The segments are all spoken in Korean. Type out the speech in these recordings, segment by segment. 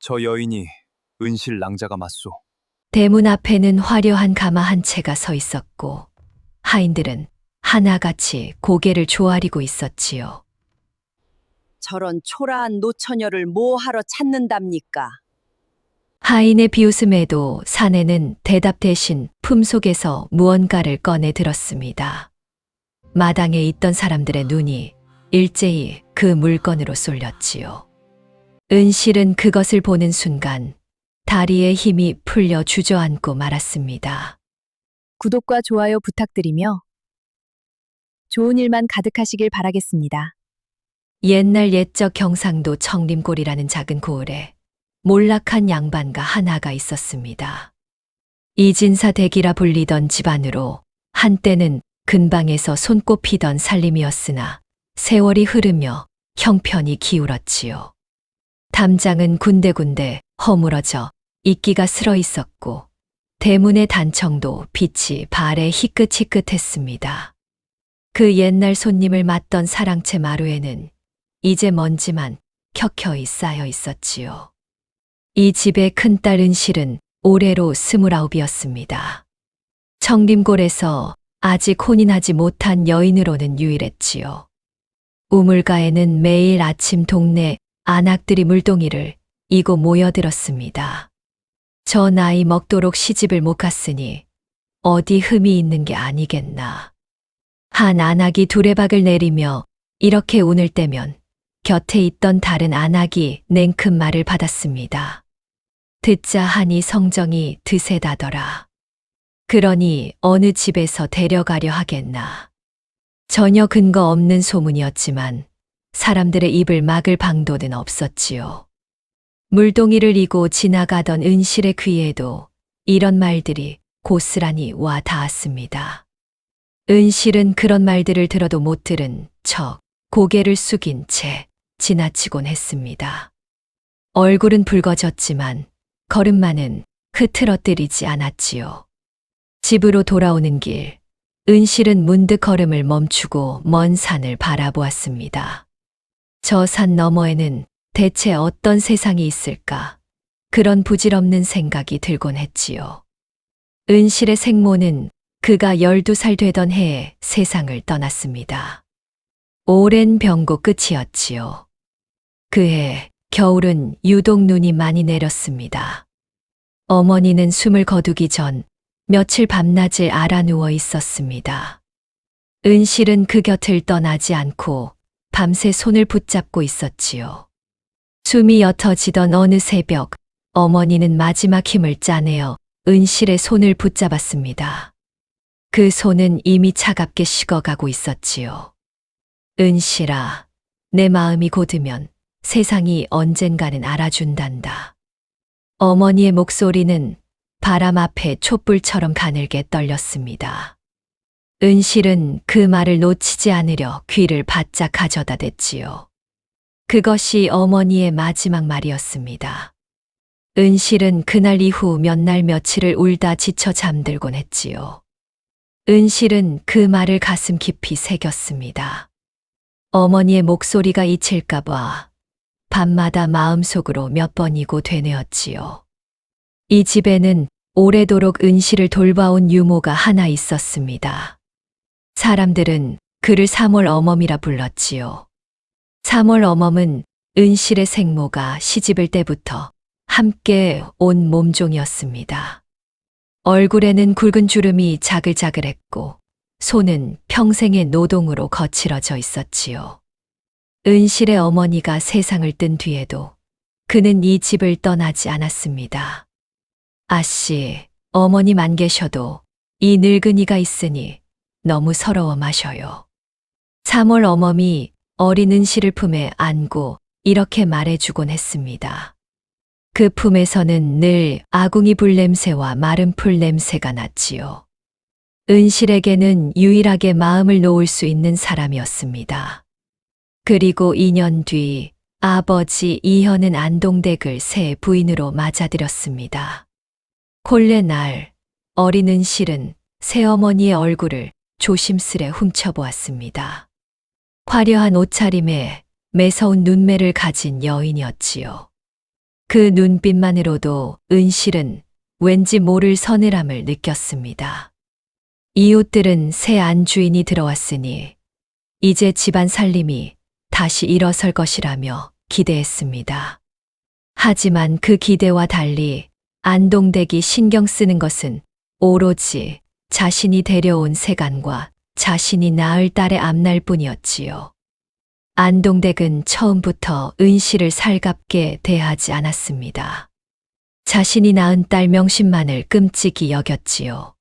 저 여인이 은실 낭자가 맞소. 대문 앞에는 화려한 가마 한 채가 서 있었고 하인들은 하나같이 고개를 조아리고 있었지요. 저런 초라한 노처녀를 뭐하러 찾는답니까? 하인의 비웃음에도 사내는 대답 대신 품속에서 무언가를 꺼내 들었습니다. 마당에 있던 사람들의 눈이 일제히 그 물건으로 쏠렸지요. 은실은 그것을 보는 순간 다리에 힘이 풀려 주저앉고 말았습니다. 구독과 좋아요 부탁드리며 좋은 일만 가득하시길 바라겠습니다. 옛날 옛적 경상도 청림골이라는 작은 고을에 몰락한 양반가 하나가 있었습니다. 이진사 댁이라 불리던 집안으로 한때는 근방에서 손꼽히던 살림이었으나 세월이 흐르며 형편이 기울었지요. 담장은 군데군데 허물어져 이끼가 슬어 있었고 대문의 단청도 빛이 발에 희끗희끗했습니다. 그 옛날 손님을 맞던 사랑채 마루에는 이제 먼지만 켜켜이 쌓여 있었지요. 이 집의 큰딸 은실은 올해로 29이었습니다. 청림골에서 아직 혼인하지 못한 여인으로는 유일했지요. 우물가에는 매일 아침 동네 안악들이 물동이를 이고 모여들었습니다. 저 나이 먹도록 시집을 못 갔으니 어디 흠이 있는 게 아니겠나. 한 안악이 두레박을 내리며 이렇게 운을 떼면 곁에 있던 다른 안악이 냉큼 말을 받았습니다. 듣자 하니 성정이 드세다더라. 그러니 어느 집에서 데려가려 하겠나. 전혀 근거 없는 소문이었지만 사람들의 입을 막을 방도는 없었지요. 물동이를 이고 지나가던 은실의 귀에도 이런 말들이 고스란히 와 닿았습니다. 은실은 그런 말들을 들어도 못 들은 척 고개를 숙인 채 지나치곤 했습니다. 얼굴은 붉어졌지만 걸음만은 흐트러뜨리지 않았지요. 집으로 돌아오는 길, 은실은 문득 걸음을 멈추고 먼 산을 바라보았습니다. 저 산 너머에는 대체 어떤 세상이 있을까? 그런 부질없는 생각이 들곤 했지요. 은실의 생모는 그가 12살 되던 해에 세상을 떠났습니다. 오랜 병고 끝이었지요. 그해 겨울은 유독 눈이 많이 내렸습니다. 어머니는 숨을 거두기 전 며칠 밤낮을 앓아 누워 있었습니다. 은실은 그 곁을 떠나지 않고 밤새 손을 붙잡고 있었지요. 숨이 옅어지던 어느 새벽, 어머니는 마지막 힘을 짜내어 은실의 손을 붙잡았습니다. 그 손은 이미 차갑게 식어가고 있었지요. 은실아, 내 마음이 고드면 세상이 언젠가는 알아준단다. 어머니의 목소리는 바람 앞에 촛불처럼 가늘게 떨렸습니다. 은실은 그 말을 놓치지 않으려 귀를 바짝 가져다 댔지요. 그것이 어머니의 마지막 말이었습니다. 은실은 그날 이후 몇 날 며칠을 울다 지쳐 잠들곤 했지요. 은실은 그 말을 가슴 깊이 새겼습니다. 어머니의 목소리가 잊힐까봐 밤마다 마음속으로 몇 번이고 되뇌었지요. 이 집에는 오래도록 은실을 돌봐온 유모가 하나 있었습니다. 사람들은 그를 3월 어멈이라 불렀지요. 3월 어멈은 은실의 생모가 시집을 때부터 함께 온 몸종이었습니다. 얼굴에는 굵은 주름이 자글자글했고 손은 평생의 노동으로 거칠어져 있었지요. 은실의 어머니가 세상을 뜬 뒤에도 그는 이 집을 떠나지 않았습니다. 아씨, 어머님 안 계셔도 이 늙은이가 있으니 너무 서러워 마셔요. 3월 어멈이 어린 은실을 품에 안고 이렇게 말해주곤 했습니다. 그 품에서는 늘 아궁이 불 냄새와 마른 풀 냄새가 났지요. 은실에게는 유일하게 마음을 놓을 수 있는 사람이었습니다. 그리고 2년 뒤 아버지 이현은 안동댁을 새 부인으로 맞아들였습니다. 본래 날 어린 은실은 새어머니의 얼굴을 조심스레 훔쳐보았습니다. 화려한 옷차림에 매서운 눈매를 가진 여인이었지요. 그 눈빛만으로도 은실은 왠지 모를 서늘함을 느꼈습니다. 이웃들은 새 안주인이 들어왔으니 이제 집안 살림이 다시 일어설 것이라며 기대했습니다. 하지만 그 기대와 달리 안동댁이 신경 쓰는 것은 오로지 자신이 데려온 세간과 자신이 낳을 딸의 앞날뿐이었지요. 안동댁은 처음부터 은실을 살갑게 대하지 않았습니다. 자신이 낳은 딸 명심만을 끔찍이 여겼지요.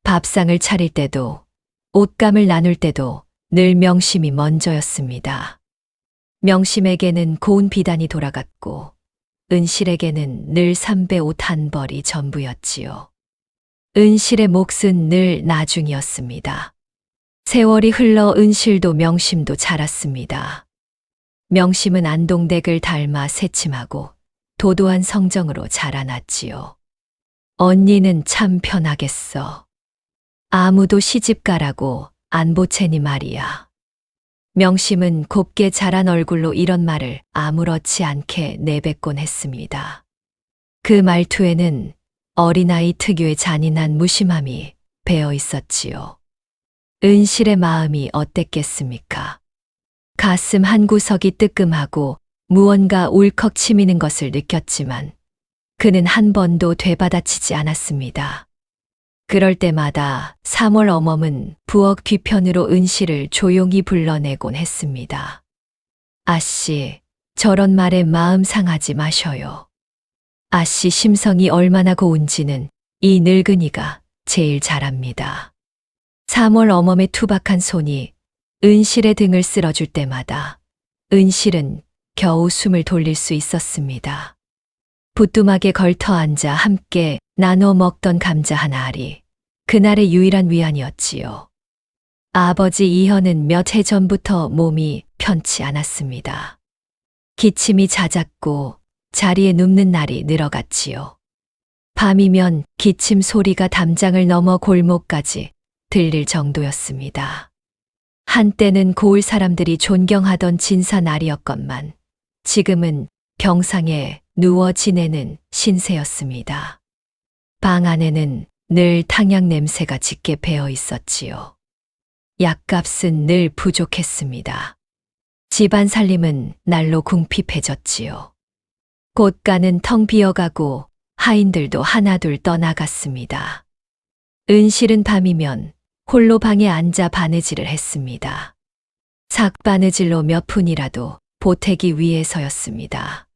밥상을 차릴 때도 옷감을 나눌 때도 늘 명심이 먼저였습니다. 명심에게는 고운 비단이 돌아갔고 은실에게는 늘 삼배 옷 한 벌이 전부였지요. 은실의 몫은 늘 나중이었습니다. 세월이 흘러 은실도 명심도 자랐습니다. 명심은 안동댁을 닮아 새침하고 도도한 성정으로 자라났지요. 언니는 참 편하겠어. 아무도 시집가라고 안 보채니 말이야. 명심은 곱게 자란 얼굴로 이런 말을 아무렇지 않게 내뱉곤 했습니다. 그 말투에는 어린아이 특유의 잔인한 무심함이 배어 있었지요. 은실의 마음이 어땠겠습니까? 가슴 한 구석이 뜨끔하고 무언가 울컥 치미는 것을 느꼈지만 그는 한 번도 되받아치지 않았습니다. 그럴 때마다 3월 어멈은 부엌 뒤편으로 은실을 조용히 불러내곤 했습니다. 아씨, 저런 말에 마음 상하지 마셔요. 아씨 심성이 얼마나 고운지는 이 늙은이가 제일 잘 압니다. 3월 어멈의 투박한 손이 은실의 등을 쓸어줄 때마다 은실은 겨우 숨을 돌릴 수 있었습니다. 부뚜막에 걸터 앉아 함께 나눠 먹던 감자 한 알이 그날의 유일한 위안이었지요. 아버지 이현은 몇 해 전부터 몸이 편치 않았습니다. 기침이 잦았고 자리에 눕는 날이 늘어갔지요. 밤이면 기침 소리가 담장을 넘어 골목까지 들릴 정도였습니다. 한때는 고을 사람들이 존경하던 진사 날이었건만 지금은 병상에 누워 지내는 신세였습니다. 방 안에는 늘 탕약 냄새가 짙게 배어 있었지요. 약값은 늘 부족했습니다. 집안 살림은 날로 궁핍해졌지요. 곳간은 텅 비어가고 하인들도 하나둘 떠나갔습니다. 은실은 밤이면 홀로 방에 앉아 바느질을 했습니다. 삭바느질로 몇 푼이라도 보태기 위해서였습니다.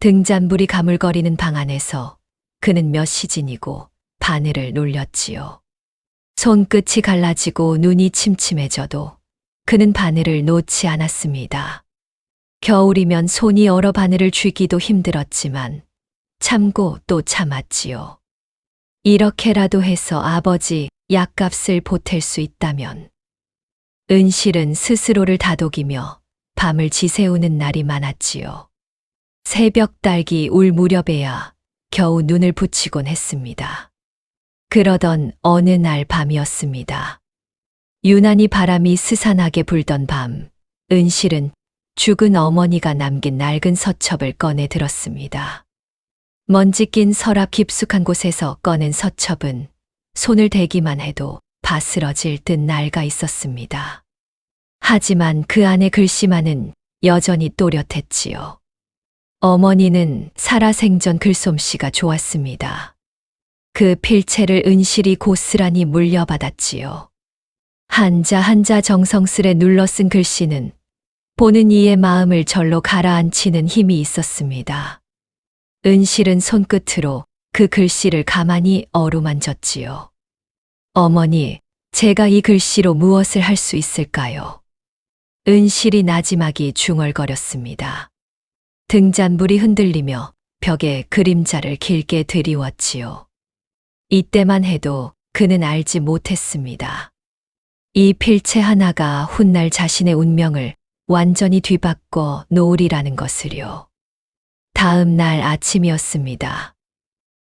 등잔불이 가물거리는 방 안에서 그는 몇 시즌이고 바늘을 놀렸지요. 손끝이 갈라지고 눈이 침침해져도 그는 바늘을 놓지 않았습니다. 겨울이면 손이 얼어 바늘을 쥐기도 힘들었지만 참고 또 참았지요. 이렇게라도 해서 아버지 약값을 보탤 수 있다면. 은실은 스스로를 다독이며 밤을 지새우는 날이 많았지요. 새벽 딸기 울 무렵에야 겨우 눈을 붙이곤 했습니다. 그러던 어느 날 밤이었습니다. 유난히 바람이 스산하게 불던 밤, 은실은 죽은 어머니가 남긴 낡은 서첩을 꺼내 들었습니다. 먼지 낀 서랍 깊숙한 곳에서 꺼낸 서첩은 손을 대기만 해도 바스러질 듯 낡아 있었습니다. 하지만 그 안의 글씨만은 여전히 또렷했지요. 어머니는 살아생전 글솜씨가 좋았습니다. 그 필체를 은실이 고스란히 물려받았지요. 한자 한자 정성스레 눌러 쓴 글씨는 보는 이의 마음을 절로 가라앉히는 힘이 있었습니다. 은실은 손끝으로 그 글씨를 가만히 어루만졌지요. 어머니, 제가 이 글씨로 무엇을 할 수 있을까요? 은실이 나지막이 중얼거렸습니다. 등잔불이 흔들리며 벽에 그림자를 길게 드리웠지요. 이때만 해도 그는 알지 못했습니다. 이 필체 하나가 훗날 자신의 운명을 완전히 뒤바꿔 놓으리라는 것을요. 다음 날 아침이었습니다.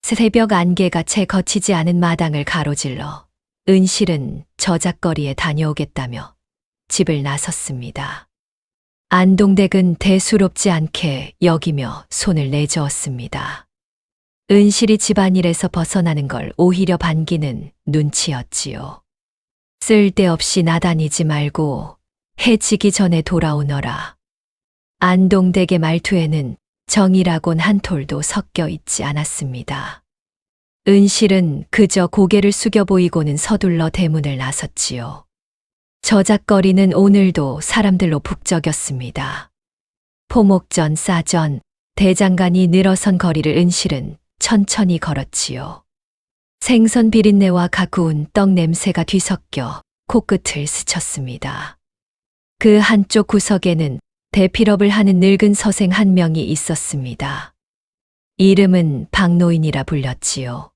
새벽 안개가 채 거치지 않은 마당을 가로질러 은실은 저작거리에 다녀오겠다며 집을 나섰습니다. 안동댁은 대수롭지 않게 여기며 손을 내저었습니다. 은실이 집안일에서 벗어나는 걸 오히려 반기는 눈치였지요. 쓸데없이 나다니지 말고 해 지기 전에 돌아오너라. 안동댁의 말투에는 정이라곤 한 톨도 섞여 있지 않았습니다. 은실은 그저 고개를 숙여 보이고는 서둘러 대문을 나섰지요. 저작거리는 오늘도 사람들로 북적였습니다. 포목전, 싸전, 대장간이 늘어선 거리를 은실은 천천히 걸었지요. 생선 비린내와 가꾸운 떡 냄새가 뒤섞여 코끝을 스쳤습니다. 그 한쪽 구석에는 대필업을 하는 늙은 서생 한 명이 있었습니다. 이름은 박노인이라 불렸지요.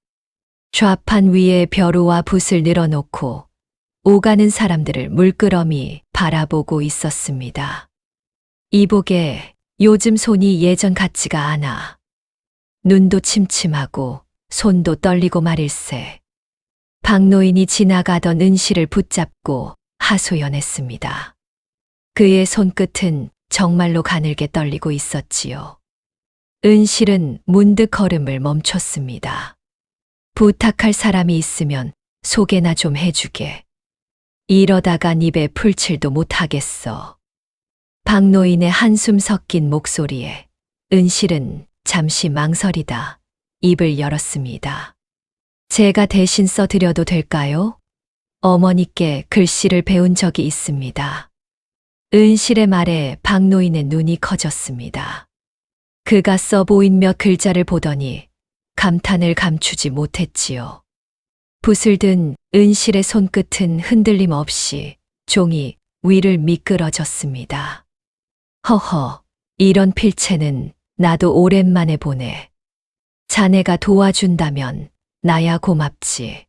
좌판 위에 벼루와 붓을 늘어놓고 오가는 사람들을 물끄러미 바라보고 있었습니다. 이복에 요즘 손이 예전 같지가 않아. 눈도 침침하고 손도 떨리고 말일세. 박노인이 지나가던 은실을 붙잡고 하소연했습니다. 그의 손끝은 정말로 가늘게 떨리고 있었지요. 은실은 문득 걸음을 멈췄습니다. 부탁할 사람이 있으면 소개나 좀 해주게. 이러다가 입에 풀칠도 못하겠어. 박노인의 한숨 섞인 목소리에 은실은 잠시 망설이다 입을 열었습니다. 제가 대신 써드려도 될까요? 어머니께 글씨를 배운 적이 있습니다. 은실의 말에 박노인의 눈이 커졌습니다. 그가 써보인 몇 글자를 보더니 감탄을 감추지 못했지요. 붓을 든 은실의 손끝은 흔들림 없이 종이 위를 미끄러졌습니다. 허허, 이런 필체는 나도 오랜만에 보네. 자네가 도와준다면 나야 고맙지.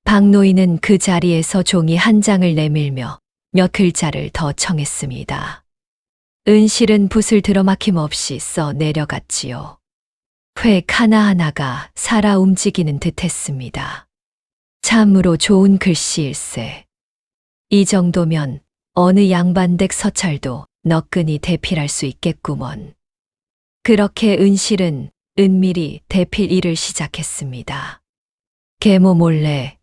박노인은 그 자리에서 종이 한 장을 내밀며 몇 글자를 더 청했습니다. 은실은 붓을 들어막힘없이 써 내려갔지요. 획 하나하나가 살아 움직이는 듯했습니다. 참으로 좋은 글씨일세. 이 정도면 어느 양반댁 서찰도 너끈히 대필할 수 있겠구먼. 그렇게 은실은 은밀히 대필 일을 시작했습니다. 계모 몰래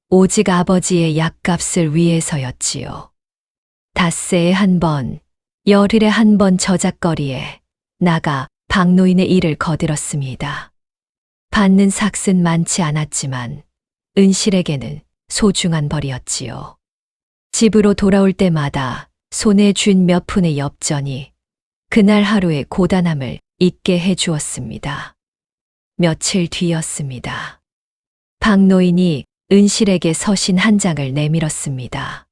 오직 아버지의 약값을 위해서였지요. 닷새에 한 번, 열흘에 한 번 저작거리에 나가 박노인의 일을 거들었습니다. 받는 삭은 많지 않았지만 은실에게는 소중한 벌이었지요. 집으로 돌아올 때마다 손에 쥔 몇 푼의 엽전이 그날 하루의 고단함을 잊게 해주었습니다. 며칠 뒤였습니다. 박노인이 은실에게 서신 한 장을 내밀었습니다.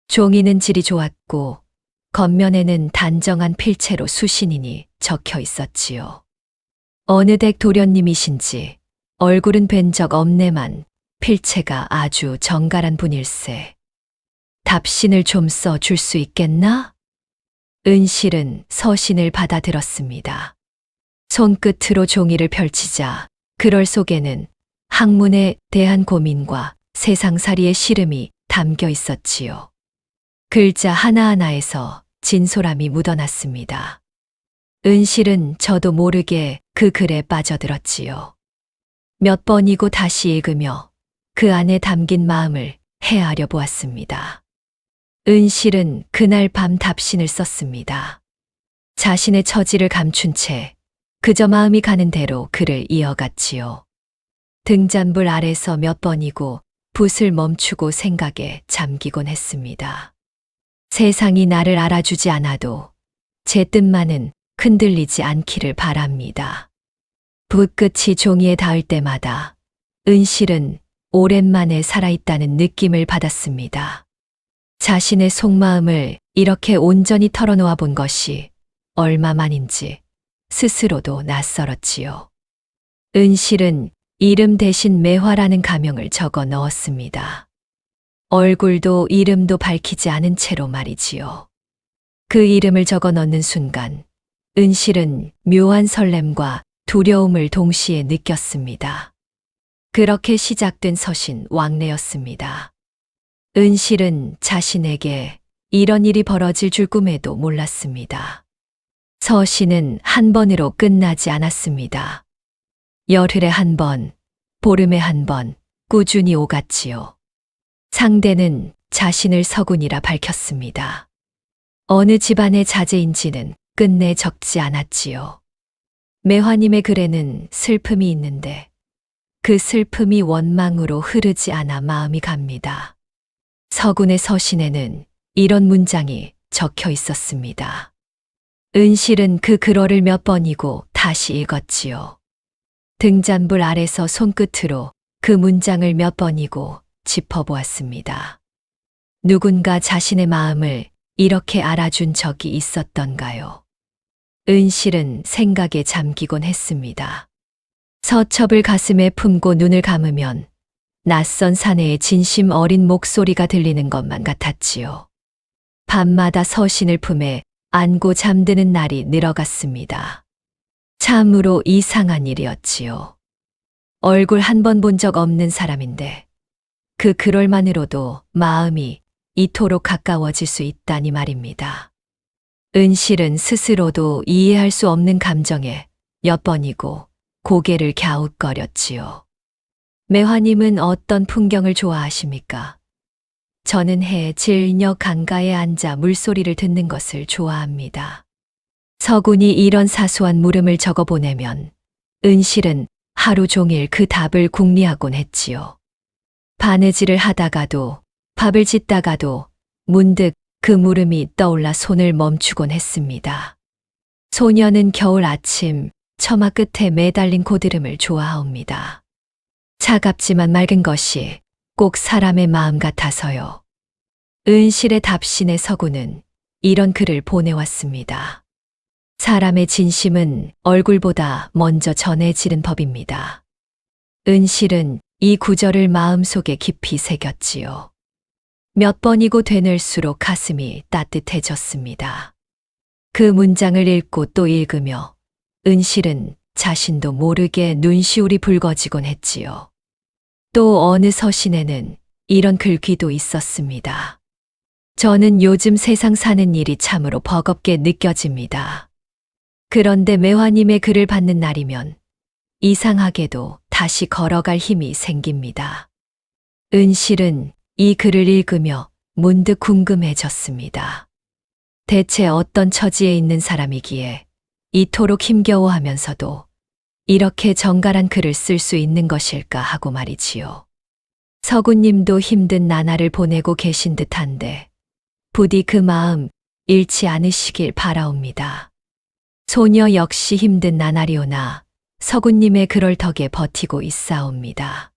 종이는 질이 좋았고 겉면에는 단정한 필체로 수신인이 적혀 있었지요. 어느 댁 도련님이신지 얼굴은 뵌 적 없네만 필체가 아주 정갈한 분일세. 답신을 좀 써 줄 수 있겠나? 은실은 서신을 받아들었습니다. 손끝으로 종이를 펼치자 그럴 속에는 학문에 대한 고민과 세상살이의 시름이 담겨 있었지요. 글자 하나하나에서 진솔함이 묻어났습니다. 은실은 저도 모르게 그 글에 빠져들었지요. 몇 번이고 다시 읽으며 그 안에 담긴 마음을 헤아려 보았습니다. 은실은 그날 밤 답신을 썼습니다. 자신의 처지를 감춘 채 그저 마음이 가는 대로 글을 이어갔지요. 등잔불 아래서 몇 번이고 붓을 멈추고 생각에 잠기곤 했습니다. 세상이 나를 알아주지 않아도 제 뜻만은 흔들리지 않기를 바랍니다. 붓끝이 종이에 닿을 때마다 은실은 오랜만에 살아있다는 느낌을 받았습니다. 자신의 속마음을 이렇게 온전히 털어놓아 본 것이 얼마만인지 스스로도 낯설었지요. 은실은 이름 대신 매화라는 가명을 적어 넣었습니다. 얼굴도 이름도 밝히지 않은 채로 말이지요. 그 이름을 적어 넣는 순간 은실은 묘한 설렘과 두려움을 동시에 느꼈습니다. 그렇게 시작된 서신 왕래였습니다. 은실은 자신에게 이런 일이 벌어질 줄 꿈에도 몰랐습니다. 서신은 한 번으로 끝나지 않았습니다. 열흘에 한 번, 보름에 한 번, 꾸준히 오갔지요. 상대는 자신을 서군이라 밝혔습니다. 어느 집안의 자제인지는 끝내 적지 않았지요. 매화님의 글에는 슬픔이 있는데 그 슬픔이 원망으로 흐르지 않아 마음이 갑니다. 서군의 서신에는 이런 문장이 적혀 있었습니다. 은실은 그 글어를 몇 번이고 다시 읽었지요. 등잔불 아래서 손끝으로 그 문장을 몇 번이고 짚어보았습니다. 누군가 자신의 마음을 이렇게 알아준 적이 있었던가요? 은실은 생각에 잠기곤 했습니다. 서첩을 가슴에 품고 눈을 감으면 낯선 사내의 진심 어린 목소리가 들리는 것만 같았지요. 밤마다 서신을 품에 안고 잠드는 날이 늘어갔습니다. 참으로 이상한 일이었지요. 얼굴 한 번 본 적 없는 사람인데 그 글얼만으로도 마음이 이토록 가까워질 수 있다니 말입니다. 은실은 스스로도 이해할 수 없는 감정에 몇 번이고 고개를 갸웃거렸지요. 매화님은 어떤 풍경을 좋아하십니까? 저는 해 질녘 강가에 앉아 물소리를 듣는 것을 좋아합니다. 서군이 이런 사소한 물음을 적어 보내면 은실은 하루 종일 그 답을 궁리하곤 했지요. 바느질을 하다가도 밥을 짓다가도 문득 그 물음이 떠올라 손을 멈추곤 했습니다. 소녀는 겨울 아침 처마 끝에 매달린 고드름을 좋아하옵니다. 차갑지만 맑은 것이 꼭 사람의 마음 같아서요. 은실의 답신의 서구는 이런 글을 보내왔습니다. 사람의 진심은 얼굴보다 먼저 전해지는 법입니다. 은실은 이 구절을 마음속에 깊이 새겼지요. 몇 번이고 되뇌일수록 가슴이 따뜻해졌습니다. 그 문장을 읽고 또 읽으며 은실은 자신도 모르게 눈시울이 붉어지곤 했지요. 또 어느 서신에는 이런 글귀도 있었습니다. 저는 요즘 세상 사는 일이 참으로 버겁게 느껴집니다. 그런데 매화님의 글을 받는 날이면 이상하게도 다시 걸어갈 힘이 생깁니다. 은실은 이 글을 읽으며 문득 궁금해졌습니다. 대체 어떤 처지에 있는 사람이기에 이토록 힘겨워하면서도 이렇게 정갈한 글을 쓸 수 있는 것일까 하고 말이지요. 서구님도 힘든 나날을 보내고 계신 듯한데 부디 그 마음 잃지 않으시길 바라옵니다. 소녀 역시 힘든 나날이오나 서구님의 그럴 덕에 버티고 있사옵니다.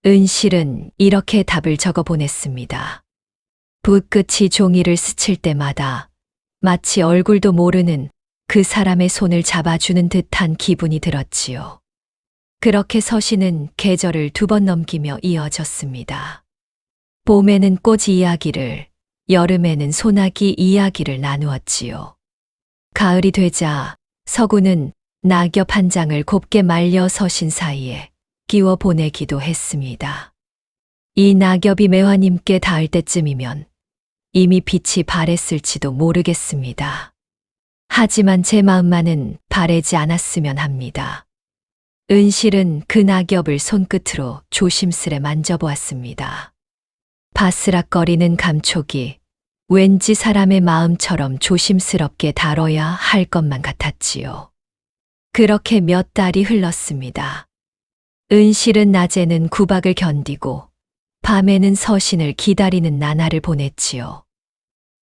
은실은 이렇게 답을 적어 보냈습니다. 붓끝이 종이를 스칠 때마다 마치 얼굴도 모르는 그 사람의 손을 잡아주는 듯한 기분이 들었지요. 그렇게 서신은 계절을 2번 넘기며 이어졌습니다. 봄에는 꽃 이야기를, 여름에는 소나기 이야기를 나누었지요. 가을이 되자 서구는 낙엽 한 장을 곱게 말려 서신 사이에 끼워 보내기도 했습니다. 이 낙엽이 매화님께 닿을 때쯤이면 이미 빛이 바랬을지도 모르겠습니다. 하지만 제 마음만은 바래지 않았으면 합니다. 은실은 그 낙엽을 손끝으로 조심스레 만져보았습니다. 바스락거리는 감촉이 왠지 사람의 마음처럼 조심스럽게 다뤄야 할 것만 같았지요. 그렇게 몇 달이 흘렀습니다. 은실은 낮에는 구박을 견디고 밤에는 서신을 기다리는 나날을 보냈지요.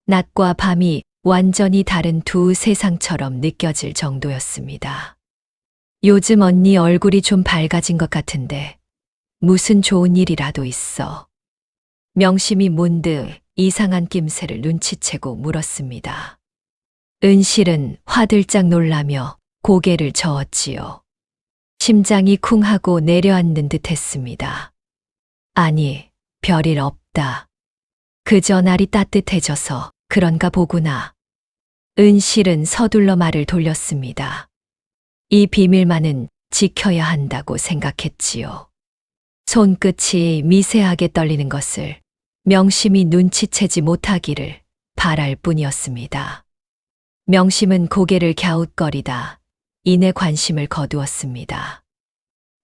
낮과 밤이 완전히 다른 두 세상처럼 느껴질 정도였습니다. 요즘 언니 얼굴이 좀 밝아진 것 같은데 무슨 좋은 일이라도 있어? 명심이 문득 이상한 낌새를 눈치채고 물었습니다. 은실은 화들짝 놀라며 고개를 저었지요. 심장이 쿵 하고 내려앉는 듯 했습니다. 아니, 별일 없다. 그저 날이 따뜻해져서 그런가 보구나. 은실은 서둘러 말을 돌렸습니다. 이 비밀만은 지켜야 한다고 생각했지요. 손끝이 미세하게 떨리는 것을 명심이 눈치채지 못하기를 바랄 뿐이었습니다. 명심은 고개를 갸웃거리다 이내 관심을 거두었습니다.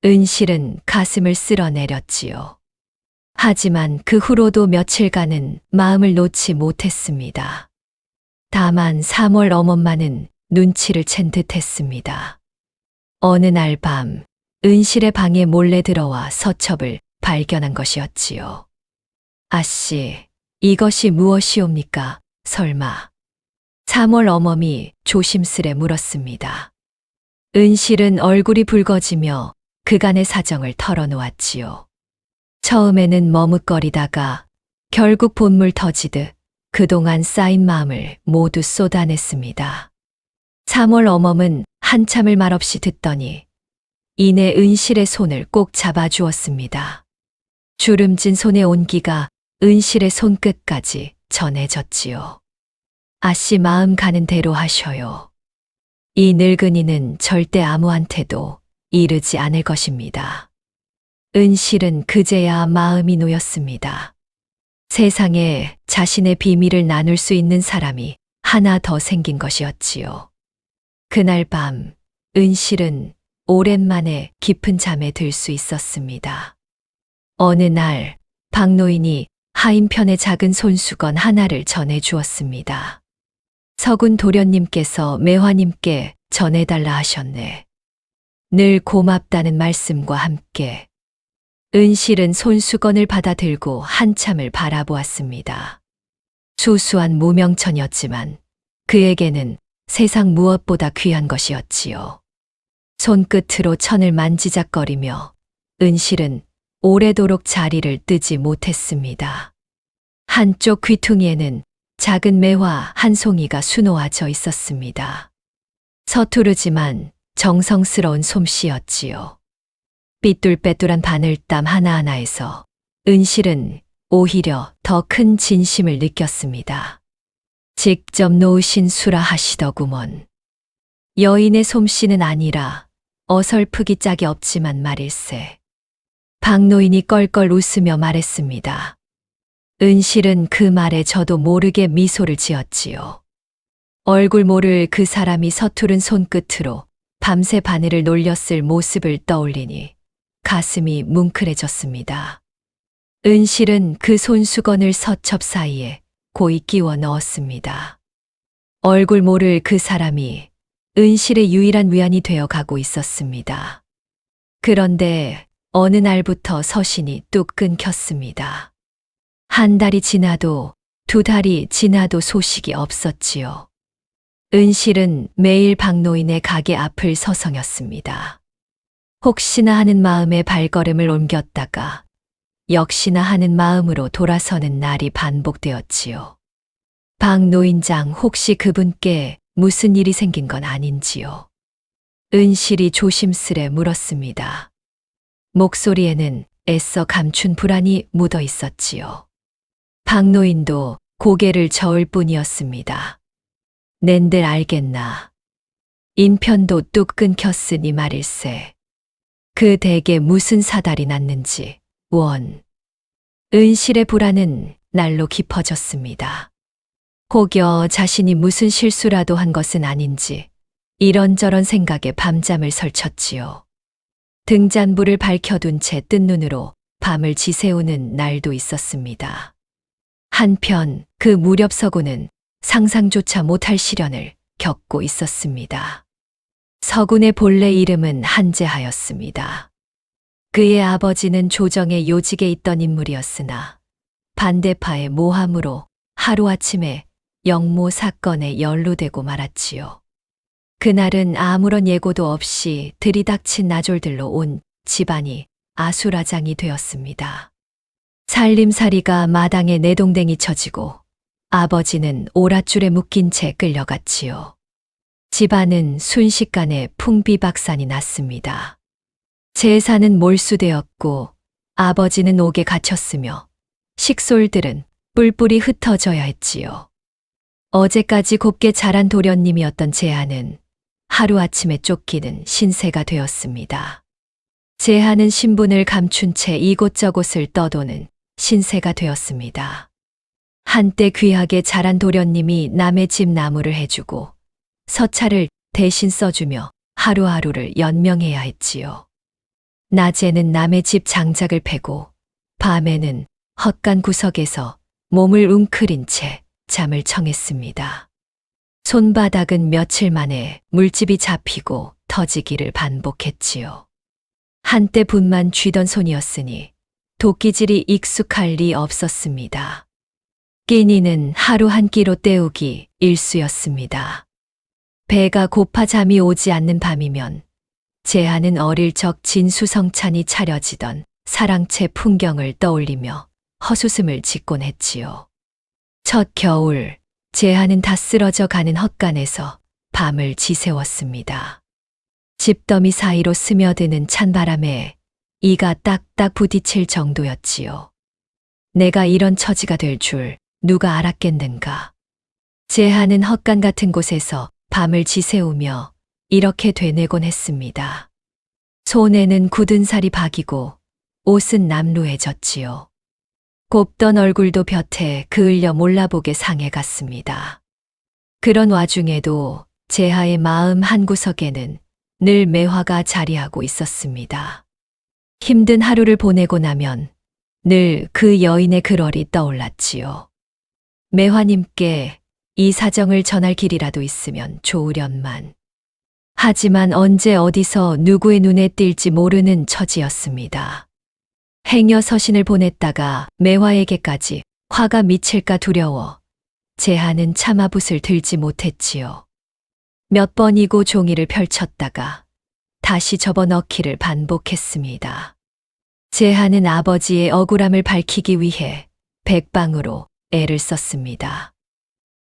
은실은 가슴을 쓸어내렸지요. 하지만 그 후로도 며칠간은 마음을 놓지 못했습니다. 다만 3월 어멈만은 눈치를 챈 듯했습니다. 어느 날 밤 은실의 방에 몰래 들어와 서첩을 발견한 것이었지요. 아씨, 이것이 무엇이옵니까? 설마. 3월 어멈이 조심스레 물었습니다. 은실은 얼굴이 붉어지며 그간의 사정을 털어놓았지요. 처음에는 머뭇거리다가 결국 본물 터지듯 그동안 쌓인 마음을 모두 쏟아냈습니다. 3월 어멈은 한참을 말없이 듣더니 이내 은실의 손을 꼭 잡아주었습니다. 주름진 손의 온기가 은실의 손끝까지 전해졌지요. 아씨 마음 가는 대로 하셔요. 이 늙은이는 절대 아무한테도 이르지 않을 것입니다. 은실은 그제야 마음이 놓였습니다. 세상에 자신의 비밀을 나눌 수 있는 사람이 하나 더 생긴 것이었지요. 그날 밤 은실은 오랜만에 깊은 잠에 들 수 있었습니다. 어느 날 박노인이 하인편의 작은 손수건 하나를 전해 주었습니다. 서군 도련님께서 매화님께 전해달라 하셨네. 늘 고맙다는 말씀과 함께 은실은 손수건을 받아 들고 한참을 바라보았습니다. 수수한 무명천이었지만 그에게는 세상 무엇보다 귀한 것이었지요. 손끝으로 천을 만지작거리며 은실은 오래도록 자리를 뜨지 못했습니다. 한쪽 귀퉁이에는 작은 매화 한 송이가 수놓아져 있었습니다. 서투르지만 정성스러운 솜씨였지요. 삐뚤빼뚤한 바늘땀 하나하나에서 은실은 오히려 더 큰 진심을 느꼈습니다. 직접 놓으신 수라 하시더구먼. 여인의 솜씨는 아니라 어설프기 짝이 없지만 말일세. 박노인이 껄껄 웃으며 말했습니다. 은실은 그 말에 저도 모르게 미소를 지었지요. 얼굴 모를 그 사람이 서투른 손끝으로 밤새 바늘을 놀렸을 모습을 떠올리니 가슴이 뭉클해졌습니다. 은실은 그 손수건을 서첩 사이에 고이 끼워 넣었습니다. 얼굴 모를 그 사람이 은실의 유일한 위안이 되어 가고 있었습니다. 그런데 어느 날부터 서신이 뚝 끊겼습니다. 한 달이 지나도 두 달이 지나도 소식이 없었지요. 은실은 매일 박노인의 가게 앞을 서성였습니다. 혹시나 하는 마음에 발걸음을 옮겼다가 역시나 하는 마음으로 돌아서는 날이 반복되었지요. 박노인장 혹시 그분께 무슨 일이 생긴 건 아닌지요? 은실이 조심스레 물었습니다. 목소리에는 애써 감춘 불안이 묻어 있었지요. 박노인도 고개를 저을 뿐이었습니다. 낸들 알겠나. 인편도 뚝 끊겼으니 말일세. 그 댁에 무슨 사달이 났는지 원. 은실의 불안은 날로 깊어졌습니다. 혹여 자신이 무슨 실수라도 한 것은 아닌지 이런저런 생각에 밤잠을 설쳤지요. 등잔불을 밝혀둔 채 뜬 눈으로 밤을 지새우는 날도 있었습니다. 한편 그 무렵 서군은 상상조차 못할 시련을 겪고 있었습니다. 서군의 본래 이름은 한재하였습니다. 그의 아버지는 조정의 요직에 있던 인물이었으나 반대파의 모함으로 하루아침에 영모 사건에 연루되고 말았지요. 그날은 아무런 예고도 없이 들이닥친 나졸들로 온 집안이 아수라장이 되었습니다. 살림살이가 마당에 내동댕이 쳐지고 아버지는 오랏줄에 묶인 채 끌려갔지요. 집안은 순식간에 풍비박산이 났습니다. 재산은 몰수되었고 아버지는 옥에 갇혔으며 식솔들은 뿔뿔이 흩어져야 했지요. 어제까지 곱게 자란 도련님이었던 재하는 하루아침에 쫓기는 신세가 되었습니다. 재하는 신분을 감춘 채 이곳저곳을 떠도는 신세가 되었습니다. 한때 귀하게 자란 도련님이 남의 집 나무를 해주고 서찰을 대신 써주며 하루하루를 연명해야 했지요. 낮에는 남의 집 장작을 패고 밤에는 헛간 구석에서 몸을 웅크린 채 잠을 청했습니다. 손바닥은 며칠 만에 물집이 잡히고 터지기를 반복했지요. 한때 분만 쥐던 손이었으니 도끼질이 익숙할 리 없었습니다. 끼니는 하루 한 끼로 때우기 일쑤였습니다. 배가 고파 잠이 오지 않는 밤이면 제하는 어릴 적 진수성찬이 차려지던 사랑채 풍경을 떠올리며 헛웃음을 짓곤 했지요. 첫 겨울 제하는 다 쓰러져 가는 헛간에서 밤을 지새웠습니다. 집더미 사이로 스며드는 찬바람에 이가 딱딱 부딪힐 정도였지요. 내가 이런 처지가 될 줄 누가 알았겠는가. 제하는 헛간 같은 곳에서 밤을 지새우며 이렇게 되뇌곤 했습니다. 손에는 굳은 살이 박이고 옷은 남루해졌지요. 곱던 얼굴도 볕에 그을려 몰라보게 상해갔습니다. 그런 와중에도 제하의 마음 한구석에는 늘 매화가 자리하고 있었습니다. 힘든 하루를 보내고 나면 늘 그 여인의 글얼이 떠올랐지요. 매화님께 이 사정을 전할 길이라도 있으면 좋으련만. 하지만 언제 어디서 누구의 눈에 띌지 모르는 처지였습니다. 행여 서신을 보냈다가 매화에게까지 화가 미칠까 두려워 제하는 차마붓을 들지 못했지요. 몇 번이고 종이를 펼쳤다가 다시 접어넣기를 반복했습니다. 제하는 아버지의 억울함을 밝히기 위해 백방으로 애를 썼습니다.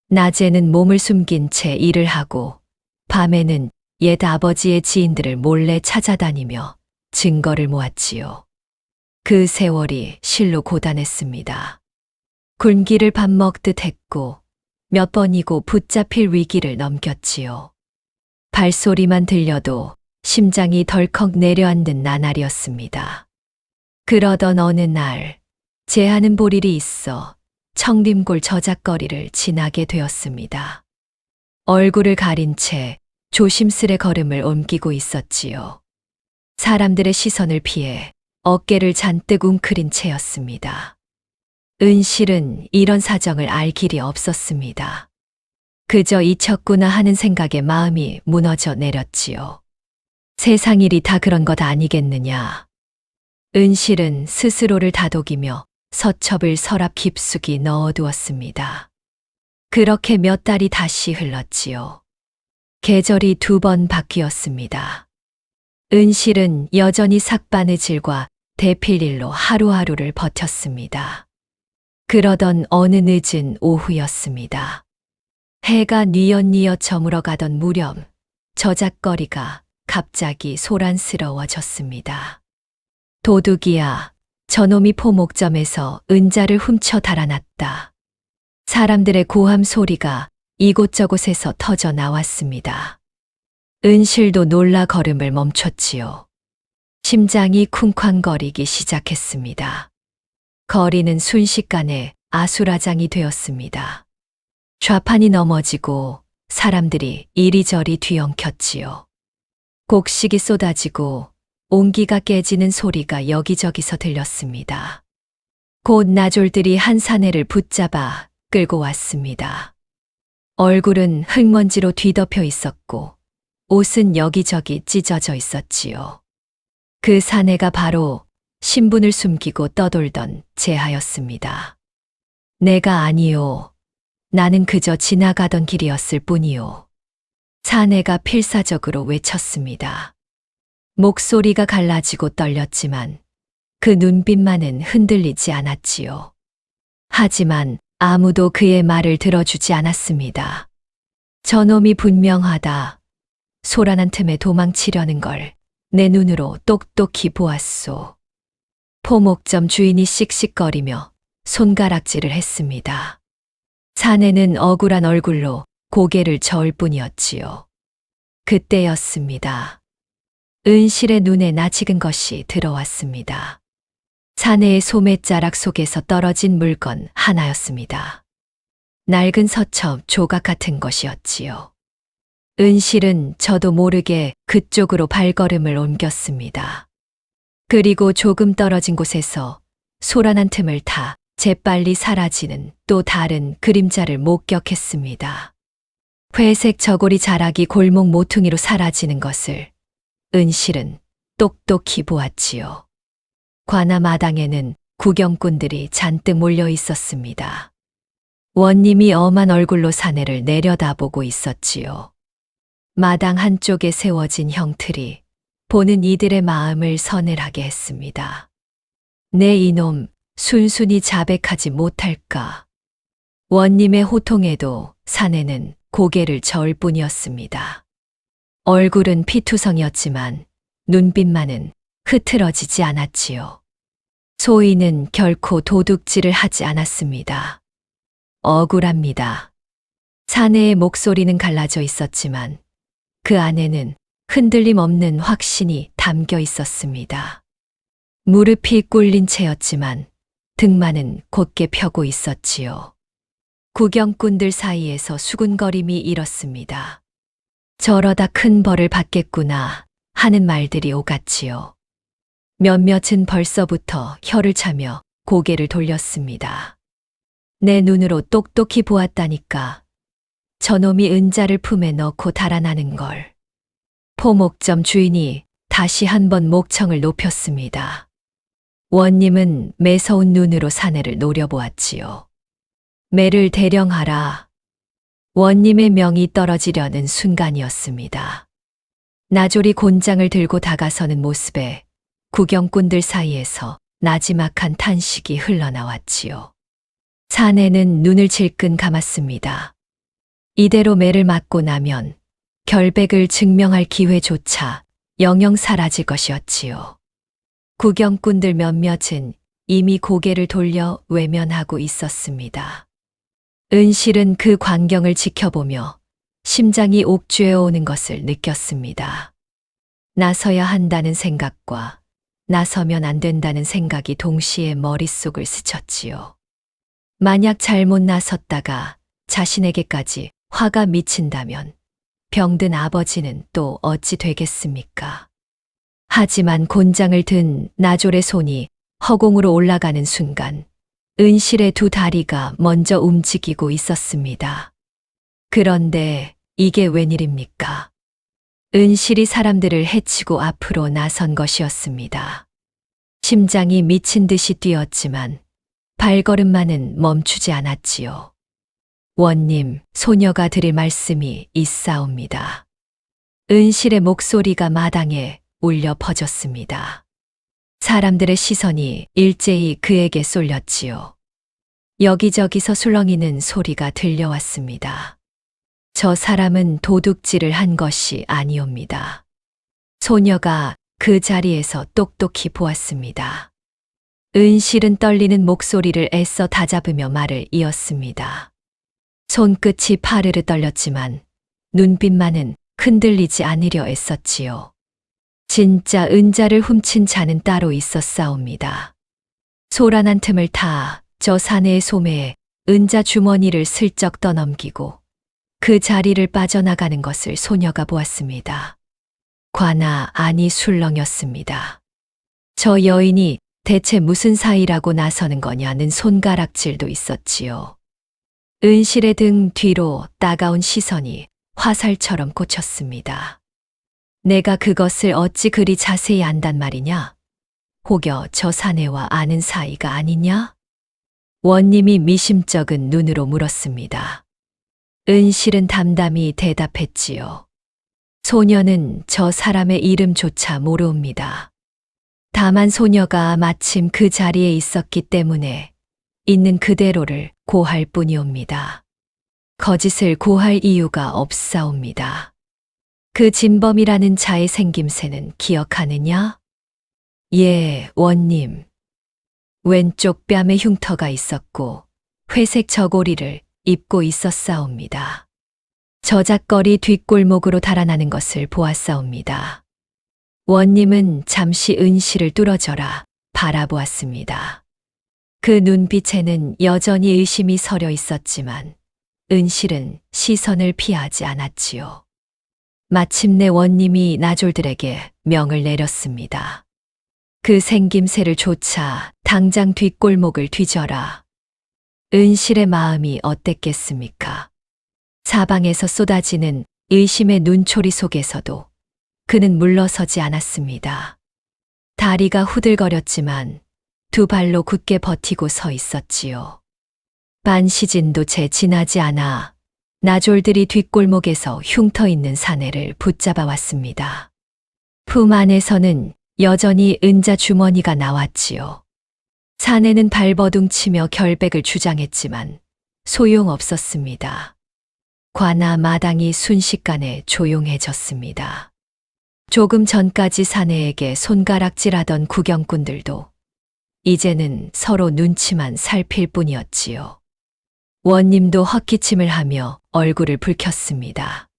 낮에는 몸을 숨긴 채 일을 하고 밤에는 옛 아버지의 지인들을 몰래 찾아다니며 증거를 모았지요. 그 세월이 실로 고단했습니다. 굶기를 밥 먹듯 했고 몇 번이고 붙잡힐 위기를 넘겼지요. 발소리만 들려도 심장이 덜컥 내려앉는 나날이었습니다. 그러던 어느 날 제하는 볼 일이 있어 청림골 저작거리를 지나게 되었습니다. 얼굴을 가린 채 조심스레 걸음을 옮기고 있었지요. 사람들의 시선을 피해 어깨를 잔뜩 웅크린 채였습니다. 은실은 이런 사정을 알 길이 없었습니다. 그저 잊혔구나 하는 생각에 마음이 무너져 내렸지요. 세상 일이 다 그런 것 아니겠느냐. 은실은 스스로를 다독이며 서첩을 서랍 깊숙이 넣어두었습니다. 그렇게 몇 달이 다시 흘렀지요. 계절이 2번 바뀌었습니다. 은실은 여전히 삭바느질과 대필일로 하루하루를 버텼습니다. 그러던 어느 늦은 오후였습니다. 해가 뉘엿뉘엿 저물어 가던 무렵 저작거리가 갑자기 소란스러워졌습니다. 도둑이야, 저놈이 포목점에서 은자를 훔쳐 달아났다. 사람들의 고함 소리가 이곳저곳에서 터져 나왔습니다. 은실도 놀라 걸음을 멈췄지요. 심장이 쿵쾅거리기 시작했습니다. 거리는 순식간에 아수라장이 되었습니다. 좌판이 넘어지고 사람들이 이리저리 뒤엉켰지요. 곡식이 쏟아지고 옹기가 깨지는 소리가 여기저기서 들렸습니다. 곧 나졸들이 한 사내를 붙잡아 끌고 왔습니다. 얼굴은 흙먼지로 뒤덮여 있었고 옷은 여기저기 찢어져 있었지요. 그 사내가 바로 신분을 숨기고 떠돌던 제하였습니다. 내가 아니요. 나는 그저 지나가던 길이었을 뿐이요. 사내가 필사적으로 외쳤습니다. 목소리가 갈라지고 떨렸지만 그 눈빛만은 흔들리지 않았지요. 하지만 아무도 그의 말을 들어주지 않았습니다. 저놈이 분명하다. 소란한 틈에 도망치려는 걸 내 눈으로 똑똑히 보았소. 포목점 주인이 씩씩거리며 손가락질을 했습니다. 사내는 억울한 얼굴로 고개를 저을 뿐이었지요. 그때였습니다. 은실의 눈에 낯익은 것이 들어왔습니다. 사내의 소매자락 속에서 떨어진 물건 하나였습니다. 낡은 서첩 조각 같은 것이었지요. 은실은 저도 모르게 그쪽으로 발걸음을 옮겼습니다. 그리고 조금 떨어진 곳에서 소란한 틈을 타 재빨리 사라지는 또 다른 그림자를 목격했습니다. 회색 저고리 자락이 골목 모퉁이로 사라지는 것을 은실은 똑똑히 보았지요. 관아 마당에는 구경꾼들이 잔뜩 몰려 있었습니다. 원님이 엄한 얼굴로 사내를 내려다보고 있었지요. 마당 한쪽에 세워진 형틀이 보는 이들의 마음을 서늘하게 했습니다. 내 이놈 순순히 자백하지 못할까. 원님의 호통에도 사내는 고개를 저을 뿐이었습니다. 얼굴은 피투성이었지만 눈빛만은 흐트러지지 않았지요. 소인은 결코 도둑질을 하지 않았습니다. 억울합니다. 사내의 목소리는 갈라져 있었지만 그 안에는 흔들림 없는 확신이 담겨 있었습니다. 무릎이 꿇린 채였지만 등만은 곧게 펴고 있었지요. 구경꾼들 사이에서 수군거림이 일었습니다. 저러다 큰 벌을 받겠구나 하는 말들이 오갔지요. 몇몇은 벌써부터 혀를 차며 고개를 돌렸습니다. 내 눈으로 똑똑히 보았다니까. 저놈이 은자를 품에 넣고 달아나는 걸. 포목점 주인이 다시 한번 목청을 높였습니다. 원님은 매서운 눈으로 사내를 노려보았지요. 매를 대령하라. 원님의 명이 떨어지려는 순간이었습니다. 나조리 곤장을 들고 다가서는 모습에 구경꾼들 사이에서 나지막한 탄식이 흘러나왔지요. 사내는 눈을 질끈 감았습니다. 이대로 매를 맞고 나면 결백을 증명할 기회조차 영영 사라질 것이었지요. 구경꾼들 몇몇은 이미 고개를 돌려 외면하고 있었습니다. 은실은 그 광경을 지켜보며 심장이 옥죄어 오는 것을 느꼈습니다. 나서야 한다는 생각과 나서면 안 된다는 생각이 동시에 머릿속을 스쳤지요. 만약 잘못 나섰다가 자신에게까지 화가 미친다면 병든 아버지는 또 어찌 되겠습니까? 하지만 곤장을 든 나졸의 손이 허공으로 올라가는 순간 은실의 두 다리가 먼저 움직이고 있었습니다. 그런데 이게 웬일입니까? 은실이 사람들을 해치고 앞으로 나선 것이었습니다. 심장이 미친 듯이 뛰었지만 발걸음만은 멈추지 않았지요. 원님, 소녀가 드릴 말씀이 있사옵니다. 은실의 목소리가 마당에 울려 퍼졌습니다. 사람들의 시선이 일제히 그에게 쏠렸지요. 여기저기서 술렁이는 소리가 들려왔습니다. 저 사람은 도둑질을 한 것이 아니옵니다. 소녀가 그 자리에서 똑똑히 보았습니다. 은실은 떨리는 목소리를 애써 다잡으며 말을 이었습니다. 손끝이 파르르 떨렸지만 눈빛만은 흔들리지 않으려 애썼지요. 진짜 은자를 훔친 자는 따로 있었사옵니다. 소란한 틈을 타 저 사내의 소매에 은자 주머니를 슬쩍 떠넘기고 그 자리를 빠져나가는 것을 소녀가 보았습니다. 관아 아니 술렁였습니다. 저 여인이 대체 무슨 사이라고 나서는 거냐는 손가락질도 있었지요. 은실의 등 뒤로 따가운 시선이 화살처럼 꽂혔습니다. 내가 그것을 어찌 그리 자세히 안단 말이냐? 혹여 저 사내와 아는 사이가 아니냐? 원님이 미심쩍은 눈으로 물었습니다. 은실은 담담히 대답했지요. 소녀는 저 사람의 이름조차 모르옵니다. 다만 소녀가 마침 그 자리에 있었기 때문에 있는 그대로를 고할 뿐이옵니다. 거짓을 고할 이유가 없사옵니다. 그 진범이라는 자의 생김새는 기억하느냐? 예, 원님. 왼쪽 뺨에 흉터가 있었고 회색 저고리를 입고 있었사옵니다. 저작거리 뒷골목으로 달아나는 것을 보았사옵니다. 원님은 잠시 은실을 뚫어져라 바라보았습니다. 그 눈빛에는 여전히 의심이 서려 있었지만 은실은 시선을 피하지 않았지요. 마침내 원님이 나졸들에게 명을 내렸습니다. 그 생김새를 좇아 당장 뒷골목을 뒤져라. 은실의 마음이 어땠겠습니까? 사방에서 쏟아지는 의심의 눈초리 속에서도 그는 물러서지 않았습니다. 다리가 후들거렸지만 두 발로 굳게 버티고 서 있었지요. 반시진도 채 지나지 않아 나졸들이 뒷골목에서 흉터 있는 사내를 붙잡아 왔습니다. 품 안에서는 여전히 은자 주머니가 나왔지요. 사내는 발버둥치며 결백을 주장했지만 소용없었습니다. 관아 마당이 순식간에 조용해졌습니다. 조금 전까지 사내에게 손가락질하던 구경꾼들도 이제는 서로 눈치만 살필 뿐이었지요. 원님도 헛기침을 하며 얼굴을 붉혔습니다.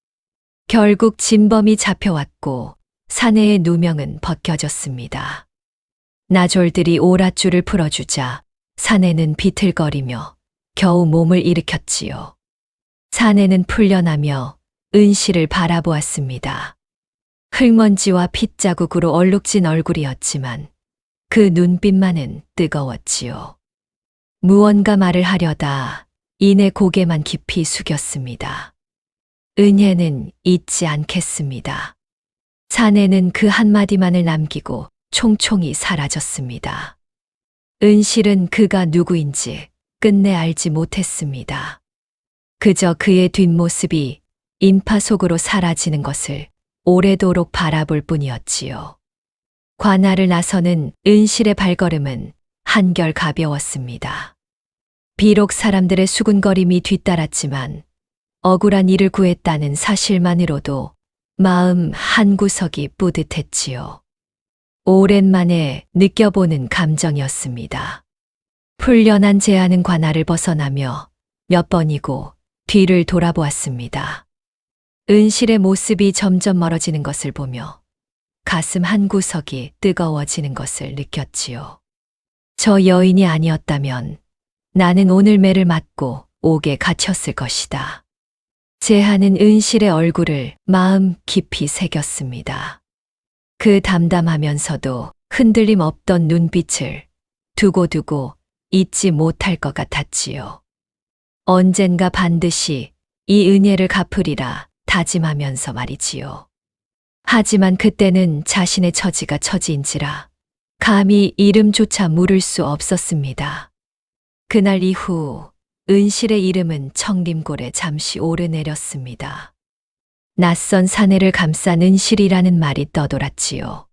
결국 진범이 잡혀왔고 사내의 누명은 벗겨졌습니다. 나졸들이 오랏줄을 풀어주자 사내는 비틀거리며 겨우 몸을 일으켰지요. 사내는 풀려나며 은실을 바라보았습니다. 흙먼지와 핏자국으로 얼룩진 얼굴이었지만 그 눈빛만은 뜨거웠지요. 무언가 말을 하려다 이내 고개만 깊이 숙였습니다. 은혜는 잊지 않겠습니다. 사내는 그 한마디만을 남기고 총총히 사라졌습니다. 은실은 그가 누구인지 끝내 알지 못했습니다. 그저 그의 뒷모습이 인파 속으로 사라지는 것을 오래도록 바라볼 뿐이었지요. 관아를 나서는 은실의 발걸음은 한결 가벼웠습니다. 비록 사람들의 수군거림이 뒤따랐지만 억울한 일을 구했다는 사실만으로도 마음 한구석이 뿌듯했지요. 오랜만에 느껴보는 감정이었습니다. 풀려난 제아는 관아를 벗어나며 몇 번이고 뒤를 돌아보았습니다. 은실의 모습이 점점 멀어지는 것을 보며 가슴 한구석이 뜨거워지는 것을 느꼈지요. 저 여인이 아니었다면 나는 오늘 매를 맞고 옥에 갇혔을 것이다. 제하는 은실의 얼굴을 마음 깊이 새겼습니다. 그 담담하면서도 흔들림 없던 눈빛을 두고두고 잊지 못할 것 같았지요. 언젠가 반드시 이 은혜를 갚으리라 다짐하면서 말이지요. 하지만 그때는 자신의 처지가 처지인지라 감히 이름조차 물을 수 없었습니다. 그날 이후 은실의 이름은 청림골에 잠시 오르내렸습니다. 낯선 사내를 감싼 은실이라는 말이 떠돌았지요.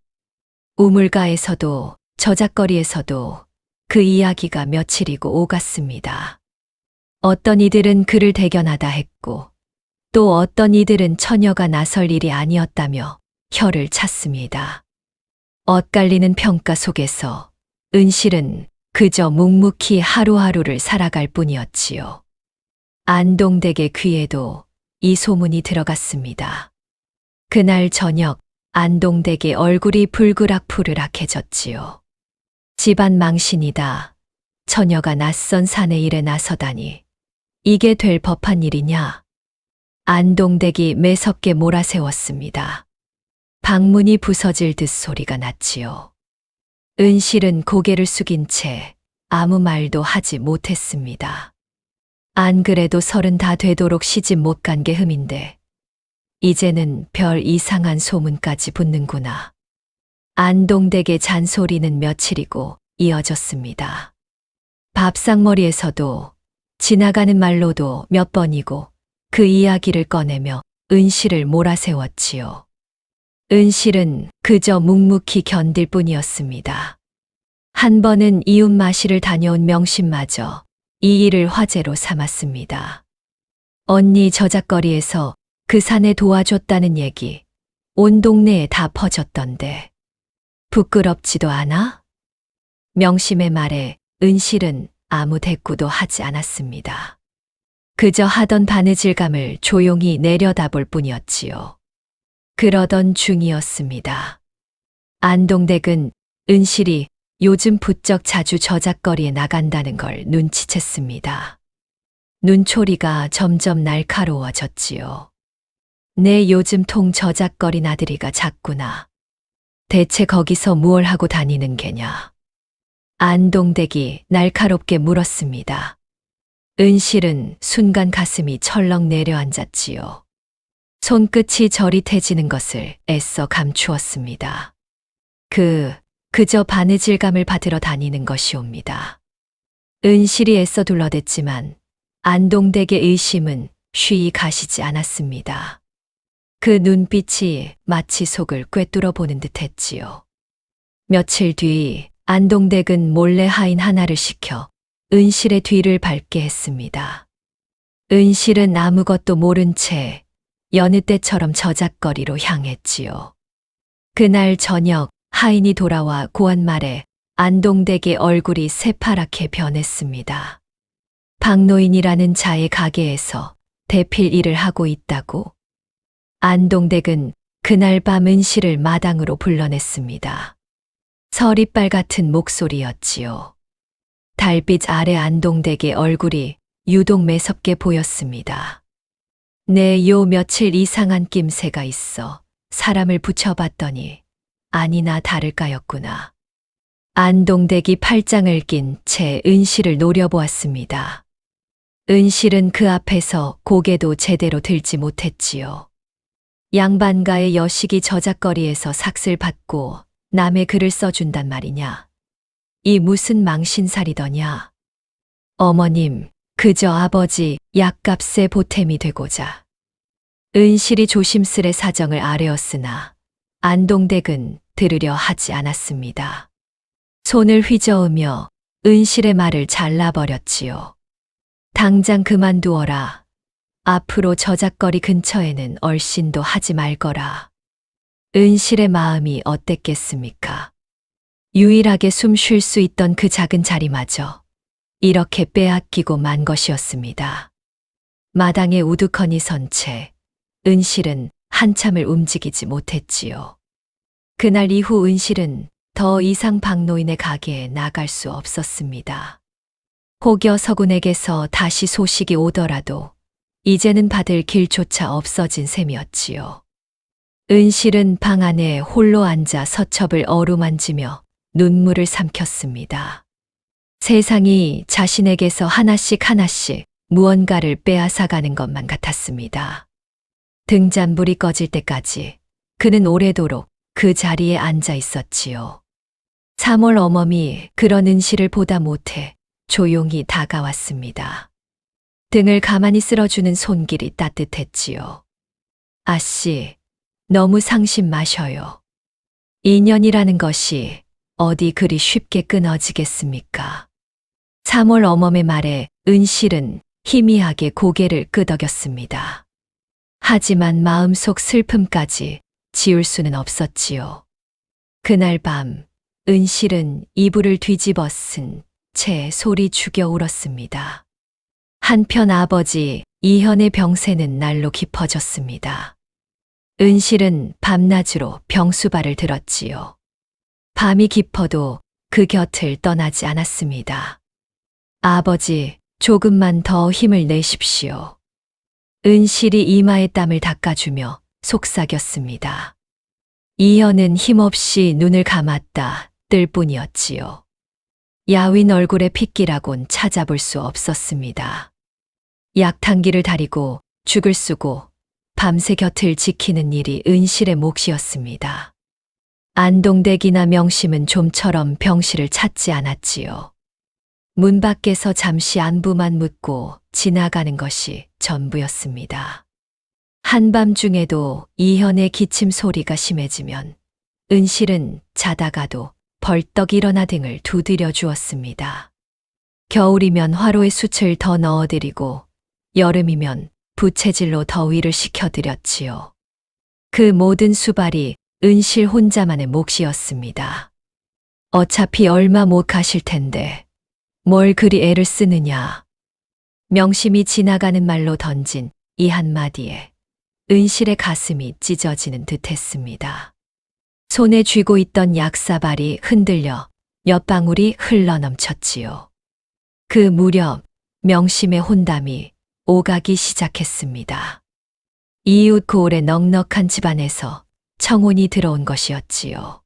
우물가에서도 저작거리에서도 그 이야기가 며칠이고 오갔습니다. 어떤 이들은 그를 대견하다 했고 또 어떤 이들은 처녀가 나설 일이 아니었다며 혀를 찼습니다. 엇갈리는 평가 속에서 은실은 그저 묵묵히 하루하루를 살아갈 뿐이었지요. 안동댁의 귀에도 이 소문이 들어갔습니다. 그날 저녁 안동댁의 얼굴이 불그락푸르락해졌지요. 집안 망신이다. 처녀가 낯선 사내 일에 나서다니. 이게 될 법한 일이냐? 안동댁이 매섭게 몰아세웠습니다. 방문이 부서질 듯 소리가 났지요. 은실은 고개를 숙인 채 아무 말도 하지 못했습니다. 안 그래도 30 다 되도록 시집 못 간 게 흠인데 이제는 별 이상한 소문까지 붙는구나. 안동댁의 잔소리는 며칠이고 이어졌습니다. 밥상머리에서도 지나가는 말로도 몇 번이고 그 이야기를 꺼내며 은실을 몰아세웠지요. 은실은 그저 묵묵히 견딜 뿐이었습니다. 한 번은 이웃 마시를 다녀온 명심마저 이 일을 화제로 삼았습니다. 언니 저작거리에서 그 사내 도와줬다는 얘기 온 동네에 다 퍼졌던데 부끄럽지도 않아? 명심의 말에 은실은 아무 대꾸도 하지 않았습니다. 그저 하던 바느질감을 조용히 내려다볼 뿐이었지요. 그러던 중이었습니다. 안동댁은 은실이 요즘 부쩍 자주 저작거리에 나간다는 걸 눈치챘습니다. 눈초리가 점점 날카로워졌지요. 내 요즘 통 저작거린 아들이가 작구나. 대체 거기서 무얼 하고 다니는 게냐? 안동댁이 날카롭게 물었습니다. 은실은 순간 가슴이 철렁 내려앉았지요. 손끝이 저릿해지는 것을 애써 감추었습니다. 그저 바느질감을 받으러 다니는 것이옵니다. 은실이 애써 둘러댔지만 안동댁의 의심은 쉬이 가시지 않았습니다. 그 눈빛이 마치 속을 꿰뚫어 보는 듯 했지요. 며칠 뒤 안동댁은 몰래 하인 하나를 시켜 은실의 뒤를 밟게 했습니다. 은실은 아무것도 모른 채 여느 때처럼 저작거리로 향했지요. 그날 저녁 하인이 돌아와 고한 말에 안동댁의 얼굴이 새파랗게 변했습니다. 박노인이라는 자의 가게에서 대필 일을 하고 있다고. 안동댁은 그날 밤 은실을 마당으로 불러냈습니다. 서리빨 같은 목소리였지요. 달빛 아래 안동댁의 얼굴이 유독 매섭게 보였습니다. 내 요 며칠 이상한 낌새가 있어 사람을 붙여봤더니 아니나 다를까였구나. 안동댁이 팔짱을 낀 채 은실을 노려보았습니다. 은실은 그 앞에서 고개도 제대로 들지 못했지요. 양반가의 여식이 저작거리에서 삭슬 받고 남의 글을 써준단 말이냐. 이 무슨 망신살이더냐. 어머님, 그저 아버지 약값에 보탬이 되고자. 은실이 조심스레 사정을 아뢰었으나 안동댁은 들으려 하지 않았습니다. 손을 휘저으며 은실의 말을 잘라버렸지요. 당장 그만두어라. 앞으로 저작거리 근처에는 얼씬도 하지 말거라. 은실의 마음이 어땠겠습니까? 유일하게 숨 쉴 수 있던 그 작은 자리마저 이렇게 빼앗기고 만 것이었습니다. 마당에 우두커니 선 채 은실은 한참을 움직이지 못했지요. 그날 이후 은실은 더 이상 박노인의 가게에 나갈 수 없었습니다. 혹여 서군에게서 다시 소식이 오더라도 이제는 받을 길조차 없어진 셈이었지요. 은실은 방 안에 홀로 앉아 서첩을 어루만지며 눈물을 삼켰습니다. 세상이 자신에게서 하나씩 하나씩 무언가를 빼앗아가는 것만 같았습니다. 등잔불이 꺼질 때까지 그는 오래도록 그 자리에 앉아 있었지요. 3월 어멈이 그런 은실을 보다 못해 조용히 다가왔습니다. 등을 가만히 쓸어주는 손길이 따뜻했지요. 아씨, 너무 상심 마셔요. 인연이라는 것이 어디 그리 쉽게 끊어지겠습니까? 3월 어멈의 말에 은실은 희미하게 고개를 끄덕였습니다. 하지만 마음속 슬픔까지 지울 수는 없었지요. 그날 밤 은실은 이불을 뒤집어 쓴 채 소리 죽여 울었습니다. 한편 아버지 이현의 병세는 날로 깊어졌습니다. 은실은 밤낮으로 병수발을 들었지요. 밤이 깊어도 그 곁을 떠나지 않았습니다. 아버지, 조금만 더 힘을 내십시오. 은실이 이마에 땀을 닦아주며 속삭였습니다. 이현은 힘없이 눈을 감았다 뜰 뿐이었지요. 야윈 얼굴의 핏기라곤 찾아볼 수 없었습니다. 약탕기를 다리고 죽을 쓰고 밤새 곁을 지키는 일이 은실의 몫이었습니다. 안동댁이나 명심은 좀처럼 병실을 찾지 않았지요. 문 밖에서 잠시 안부만 묻고 지나가는 것이 전부였습니다. 한밤중에도 이현의 기침 소리가 심해지면 은실은 자다가도 벌떡 일어나 등을 두드려 주었습니다. 겨울이면 화로에 숯을 더 넣어드리고 여름이면 부채질로 더위를 식혀드렸지요. 그 모든 수발이 은실 혼자만의 몫이었습니다. 어차피 얼마 못 가실 텐데 뭘 그리 애를 쓰느냐. 명심이 지나가는 말로 던진 이 한마디에 은실의 가슴이 찢어지는 듯했습니다. 손에 쥐고 있던 약사발이 흔들려 몇 방울이 흘러넘쳤지요. 그 무렵 명심의 혼담이 오가기 시작했습니다. 이웃 고을의 넉넉한 집안에서 청혼이 들어온 것이었지요.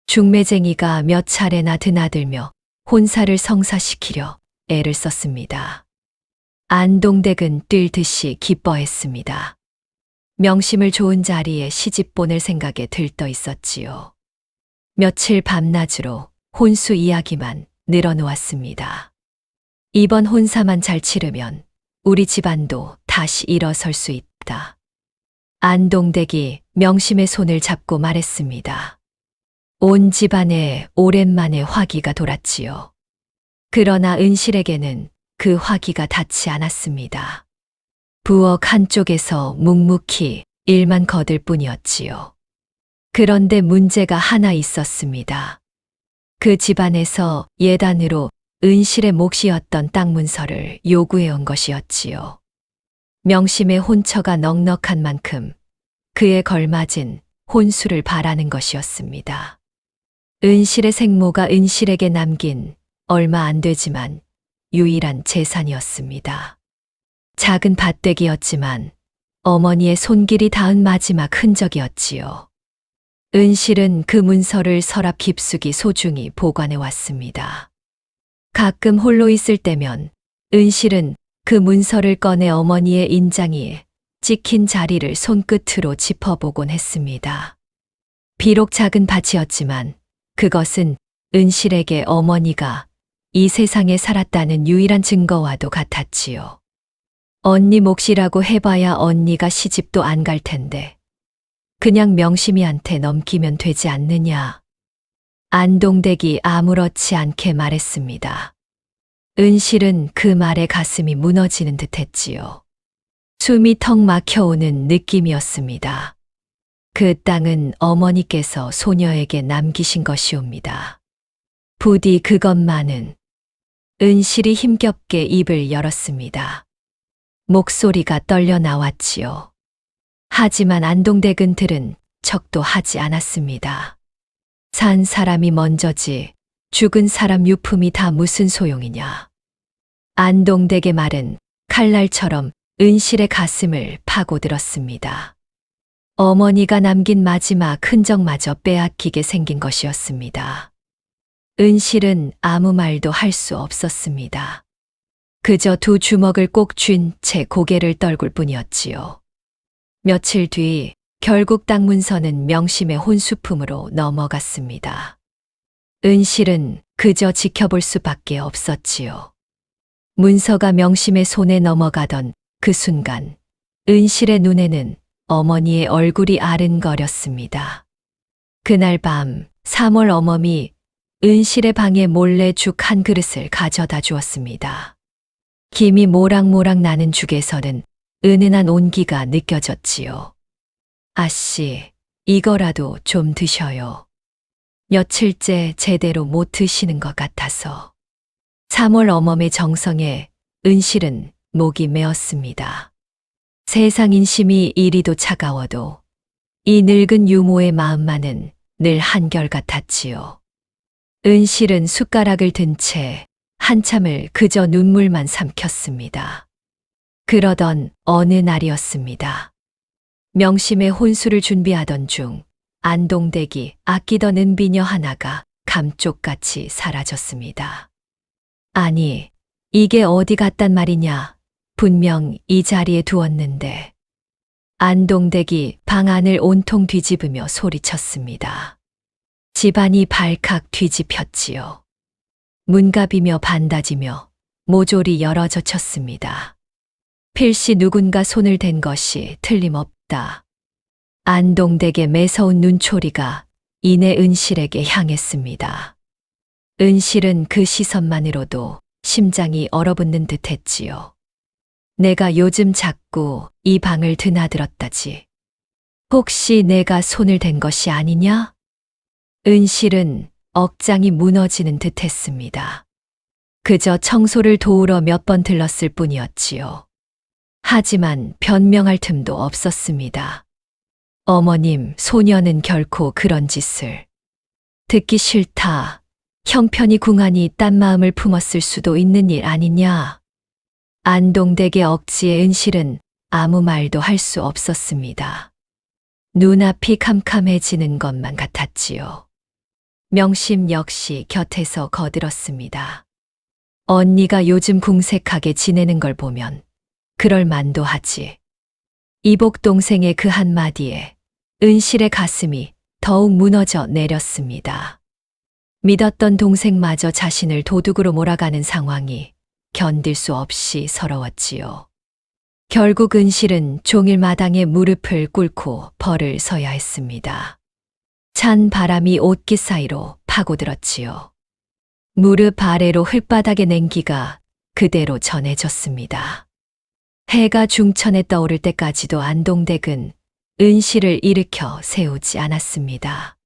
중매쟁이가 몇 차례나 드나들며 혼사를 성사시키려 애를 썼습니다. 안동댁은 뛸 듯이 기뻐했습니다. 명심을 좋은 자리에 시집 보낼 생각에 들떠 있었지요. 며칠 밤낮으로 혼수 이야기만 늘어놓았습니다. 이번 혼사만 잘 치르면 우리 집안도 다시 일어설 수 있다. 안동댁이 명심의 손을 잡고 말했습니다. 온 집안에 오랜만에 화기가 돌았지요. 그러나 은실에게는 그 화기가 닿지 않았습니다. 부엌 한쪽에서 묵묵히 일만 거들 뿐이었지요. 그런데 문제가 하나 있었습니다. 그 집안에서 예단으로 은실의 몫이었던 땅 문서를 요구해온 것이었지요. 명심의 혼처가 넉넉한 만큼 그에 걸맞은 혼수를 바라는 것이었습니다. 은실의 생모가 은실에게 남긴 얼마 안 되지만 유일한 재산이었습니다. 작은 밭대기였지만 어머니의 손길이 닿은 마지막 흔적이었지요. 은실은 그 문서를 서랍 깊숙이 소중히 보관해 왔습니다. 가끔 홀로 있을 때면 은실은 그 문서를 꺼내 어머니의 인장이 찍힌 자리를 손끝으로 짚어보곤 했습니다. 비록 작은 밭이었지만 그것은 은실에게 어머니가 이 세상에 살았다는 유일한 증거와도 같았지요. 언니 몫이라고 해봐야 언니가 시집도 안 갈 텐데 그냥 명심이한테 넘기면 되지 않느냐. 안동댁이 아무렇지 않게 말했습니다. 은실은 그 말에 가슴이 무너지는 듯했지요. 숨이 턱 막혀오는 느낌이었습니다. 그 땅은 어머니께서 소녀에게 남기신 것이옵니다. 부디 그것만은. 은실이 힘겹게 입을 열었습니다. 목소리가 떨려 나왔지요. 하지만 안동댁은 들은 척도 하지 않았습니다. 산 사람이 먼저지 죽은 사람 유품이 다 무슨 소용이냐. 안동댁의 말은 칼날처럼 은실의 가슴을 파고들었습니다. 어머니가 남긴 마지막 흔적마저 빼앗기게 생긴 것이었습니다. 은실은 아무 말도 할 수 없었습니다. 그저 두 주먹을 꼭 쥔 채 고개를 떨굴 뿐이었지요. 며칠 뒤 결국 땅 문서는 명심의 혼수품으로 넘어갔습니다. 은실은 그저 지켜볼 수밖에 없었지요. 문서가 명심의 손에 넘어가던 그 순간 은실의 눈에는 어머니의 얼굴이 아른거렸습니다. 그날 밤 3월 어멈이 은실의 방에 몰래 죽 한 그릇을 가져다 주었습니다. 김이 모락모락 나는 죽에서는 은은한 온기가 느껴졌지요. 아씨, 이거라도 좀 드셔요. 며칠째 제대로 못 드시는 것 같아서. 3월 어멈의 정성에 은실은 목이 메었습니다. 세상 인심이 이리도 차가워도 이 늙은 유모의 마음만은 늘 한결같았지요. 은실은 숟가락을 든 채 한참을 그저 눈물만 삼켰습니다. 그러던 어느 날이었습니다. 명심의 혼수를 준비하던 중 안동댁이 아끼던 은비녀 하나가 감쪽같이 사라졌습니다. 아니, 이게 어디 갔단 말이냐. 분명 이 자리에 두었는데. 안동댁이 방 안을 온통 뒤집으며 소리쳤습니다. 집안이 발칵 뒤집혔지요. 문갑이며 반다지며 모조리 열어져 쳤습니다. 필시 누군가 손을 댄 것이 틀림없다. 안동댁의 매서운 눈초리가 이내 은실에게 향했습니다. 은실은 그 시선만으로도 심장이 얼어붙는 듯했지요. 내가 요즘 자꾸 이 방을 드나들었다지. 혹시 내가 손을 댄 것이 아니냐? 은실은 억장이 무너지는 듯했습니다. 그저 청소를 도우러 몇 번 들렀을 뿐이었지요. 하지만 변명할 틈도 없었습니다. 어머님, 소녀는 결코 그런 짓을. 듣기 싫다. 형편이 궁하니 딴 마음을 품었을 수도 있는 일 아니냐. 안동댁의 억지에 은실은 아무 말도 할 수 없었습니다. 눈앞이 캄캄해지는 것만 같았지요. 명심 역시 곁에서 거들었습니다. 언니가 요즘 궁색하게 지내는 걸 보면 그럴 만도 하지. 이복 동생의 그 한마디에 은실의 가슴이 더욱 무너져 내렸습니다. 믿었던 동생마저 자신을 도둑으로 몰아가는 상황이 견딜 수 없이 서러웠지요. 결국 은실은 종일 마당에 무릎을 꿇고 벌을 서야 했습니다. 찬 바람이 옷깃 사이로 파고들었지요. 무릎 아래로 흙바닥의 냉기가 그대로 전해졌습니다. 해가 중천에 떠오를 때까지도 안동댁은 은실을 일으켜 세우지 않았습니다.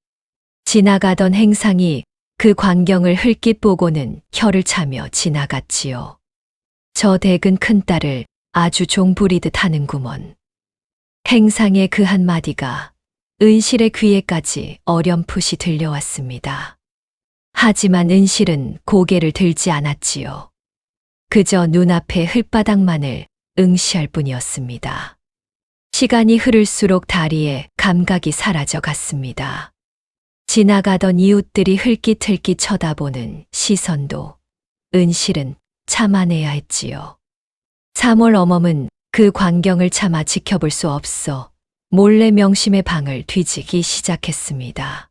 지나가던 행상이 그 광경을 흘낏 보고는 혀를 차며 지나갔지요. 저 댁은 큰딸을 아주 종부리듯 하는구먼. 행상의 그 한마디가 은실의 귀에까지 어렴풋이 들려왔습니다. 하지만 은실은 고개를 들지 않았지요. 그저 눈앞의 흙바닥만을 응시할 뿐이었습니다. 시간이 흐를수록 다리에 감각이 사라져 갔습니다. 지나가던 이웃들이 흘깃흘깃 쳐다보는 시선도 은실은 참아내야 했지요. 3월 어멈은 그 광경을 참아 지켜볼 수 없어 몰래 명심의 방을 뒤지기 시작했습니다.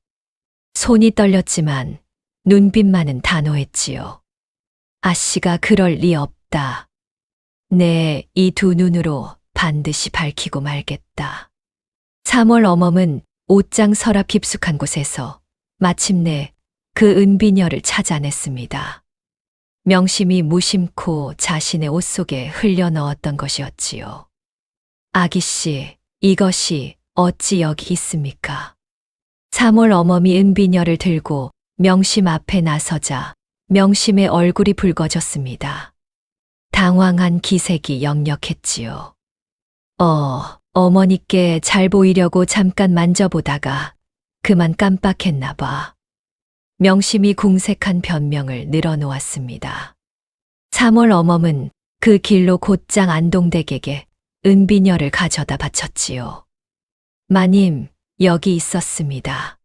손이 떨렸지만 눈빛만은 단호했지요. 아씨가 그럴 리 없다. 내 이 두 눈으로 반드시 밝히고 말겠다. 3월 어멈은 옷장 서랍 깊숙한 곳에서 마침내 그 은비녀를 찾아냈습니다. 명심이 무심코 자신의 옷 속에 흘려 넣었던 것이었지요. 아기씨, 이것이 어찌 여기 있습니까? 3월 어멈이 은비녀를 들고 명심 앞에 나서자 명심의 얼굴이 붉어졌습니다. 당황한 기색이 역력했지요. 어머니께 잘 보이려고 잠깐 만져보다가 그만 깜빡했나 봐. 명심이 궁색한 변명을 늘어놓았습니다. 3월 어멈은 그 길로 곧장 안동댁에게 은비녀를 가져다 바쳤지요. 마님, 여기 있었습니다.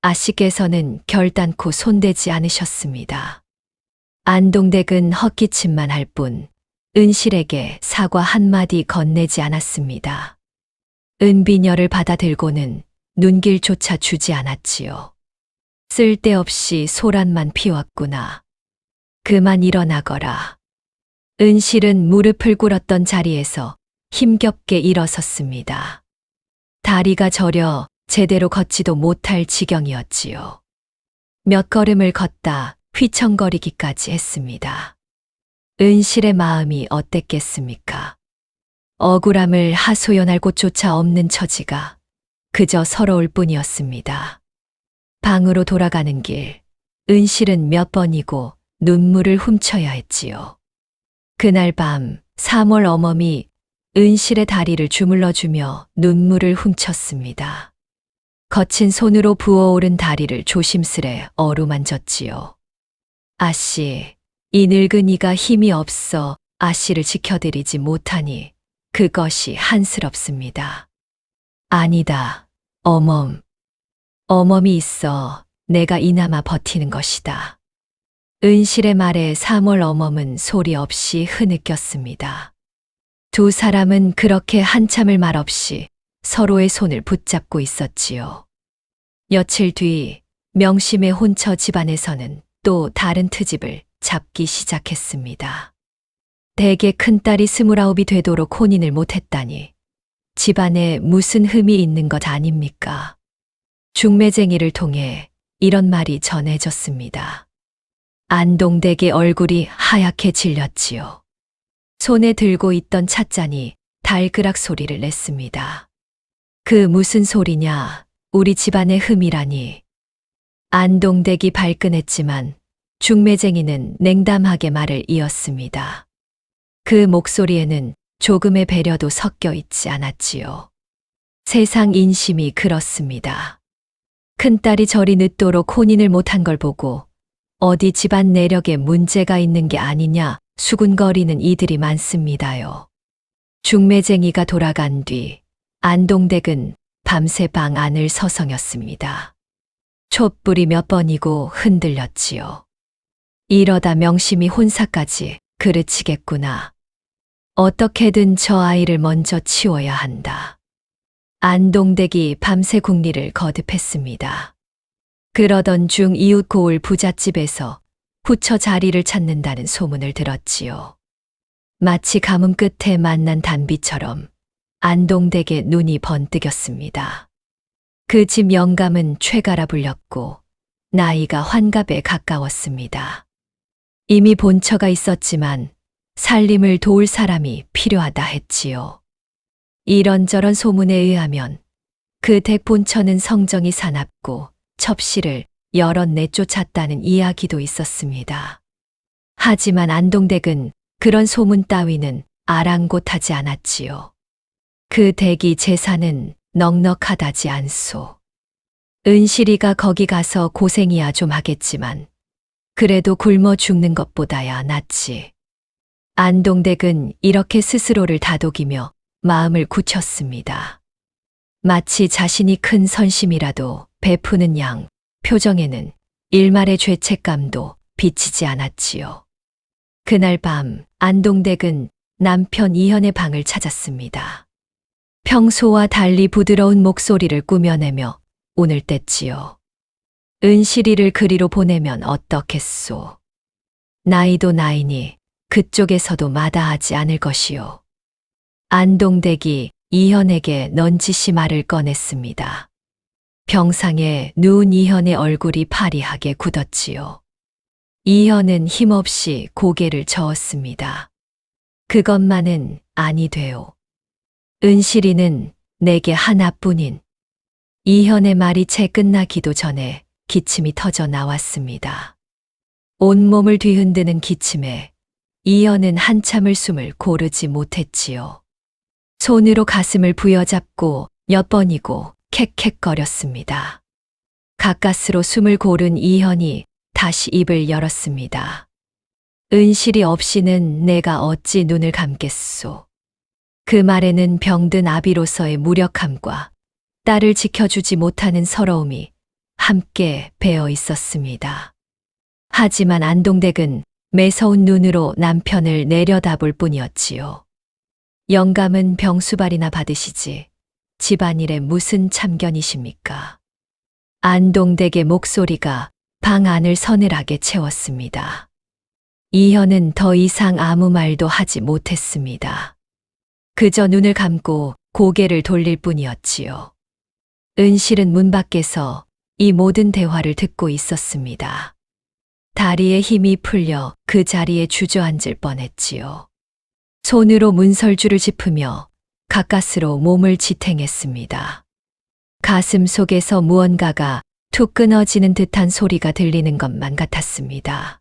아씨께서는 결단코 손대지 않으셨습니다. 안동댁은 헛기침만 할 뿐 은실에게 사과 한마디 건네지 않았습니다. 은비녀를 받아들고는 눈길조차 주지 않았지요. 쓸데없이 소란만 피웠구나. 그만 일어나거라. 은실은 무릎을 꿇었던 자리에서 힘겹게 일어섰습니다. 다리가 저려 제대로 걷지도 못할 지경이었지요. 몇 걸음을 걷다 휘청거리기까지 했습니다. 은실의 마음이 어땠겠습니까? 억울함을 하소연할 곳조차 없는 처지가 그저 서러울 뿐이었습니다. 방으로 돌아가는 길, 은실은 몇 번이고 눈물을 훔쳐야 했지요. 그날 밤 3월 어멈이 은실의 다리를 주물러주며 눈물을 훔쳤습니다. 거친 손으로 부어오른 다리를 조심스레 어루만졌지요. 아씨, 이 늙은이가 힘이 없어 아씨를 지켜드리지 못하니 그것이 한스럽습니다. 아니다, 어멈. 어멈이 있어 내가 이나마 버티는 것이다. 은실의 말에 3월 어멈은 소리 없이 흐느꼈습니다. 두 사람은 그렇게 한참을 말없이 서로의 손을 붙잡고 있었지요. 며칠 뒤 명심의 혼처 집안에서는 또 다른 트집을 잡기 시작했습니다. 대개 큰딸이 29이 되도록 혼인을 못했다니 집안에 무슨 흠이 있는 것 아닙니까? 중매쟁이를 통해 이런 말이 전해졌습니다. 안동댁의 얼굴이 하얗게 질렸지요. 손에 들고 있던 찻잔이 달그락 소리를 냈습니다. 그 무슨 소리냐, 우리 집안의 흠이라니. 안동댁이 발끈했지만 중매쟁이는 냉담하게 말을 이었습니다. 그 목소리에는 조금의 배려도 섞여 있지 않았지요. 세상 인심이 그렇습니다. 큰딸이 저리 늦도록 혼인을 못한 걸 보고 어디 집안 내력에 문제가 있는 게 아니냐 수군거리는 이들이 많습니다요. 중매쟁이가 돌아간 뒤 안동댁은 밤새 방 안을 서성였습니다. 촛불이 몇 번이고 흔들렸지요. 이러다 명심이 혼사까지 그르치겠구나. 어떻게든 저 아이를 먼저 치워야 한다. 안동댁이 밤새 국리를 거듭했습니다. 그러던 중 이웃 고을 부잣집에서 후처 자리를 찾는다는 소문을 들었지요. 마치 가뭄 끝에 만난 단비처럼 안동댁의 눈이 번뜩였습니다. 그 집 영감은 최가라 불렸고 나이가 환갑에 가까웠습니다. 이미 본처가 있었지만 살림을 도울 사람이 필요하다 했지요. 이런저런 소문에 의하면 그 댁 본처는 성정이 사납고 첩시를 여럿 내쫓았다는 이야기도 있었습니다. 하지만 안동댁은 그런 소문 따위는 아랑곳하지 않았지요. 그 댁이 재산은 넉넉하다지 않소. 은실이가 거기 가서 고생이야 좀 하겠지만 그래도 굶어 죽는 것보다야 낫지. 안동댁은 이렇게 스스로를 다독이며 마음을 굳혔습니다. 마치 자신이 큰 선심이라도 베푸는 양 표정에는 일말의 죄책감도 비치지 않았지요. 그날 밤 안동댁은 남편 이현의 방을 찾았습니다. 평소와 달리 부드러운 목소리를 꾸며내며 운을 뗐지요. 은실이를 그리로 보내면 어떻겠소. 나이도 나이니 그쪽에서도 마다하지 않을 것이요. 안동댁이 이현에게 넌지시 말을 꺼냈습니다. 병상에 누운 이현의 얼굴이 파리하게 굳었지요. 이현은 힘없이 고개를 저었습니다. 그것만은 아니 돼요. 은실이는 내게 하나뿐인. 이현의 말이 채 끝나기도 전에 기침이 터져 나왔습니다. 온몸을 뒤흔드는 기침에 이현은 한참을 숨을 고르지 못했지요. 손으로 가슴을 부여잡고 몇 번이고 캑캑거렸습니다. 가까스로 숨을 고른 이현이 다시 입을 열었습니다. 은실이 없이는 내가 어찌 눈을 감겠소. 그 말에는 병든 아비로서의 무력함과 딸을 지켜주지 못하는 서러움이 함께 배어 있었습니다. 하지만 안동댁은 매서운 눈으로 남편을 내려다볼 뿐이었지요. 영감은 병수발이나 받으시지 집안일에 무슨 참견이십니까? 안동댁의 목소리가 방 안을 서늘하게 채웠습니다. 이현은 더 이상 아무 말도 하지 못했습니다. 그저 눈을 감고 고개를 돌릴 뿐이었지요. 은실은 문 밖에서 이 모든 대화를 듣고 있었습니다. 다리에 힘이 풀려 그 자리에 주저앉을 뻔했지요. 손으로 문설주를 짚으며 가까스로 몸을 지탱했습니다. 가슴 속에서 무언가가 툭 끊어지는 듯한 소리가 들리는 것만 같았습니다.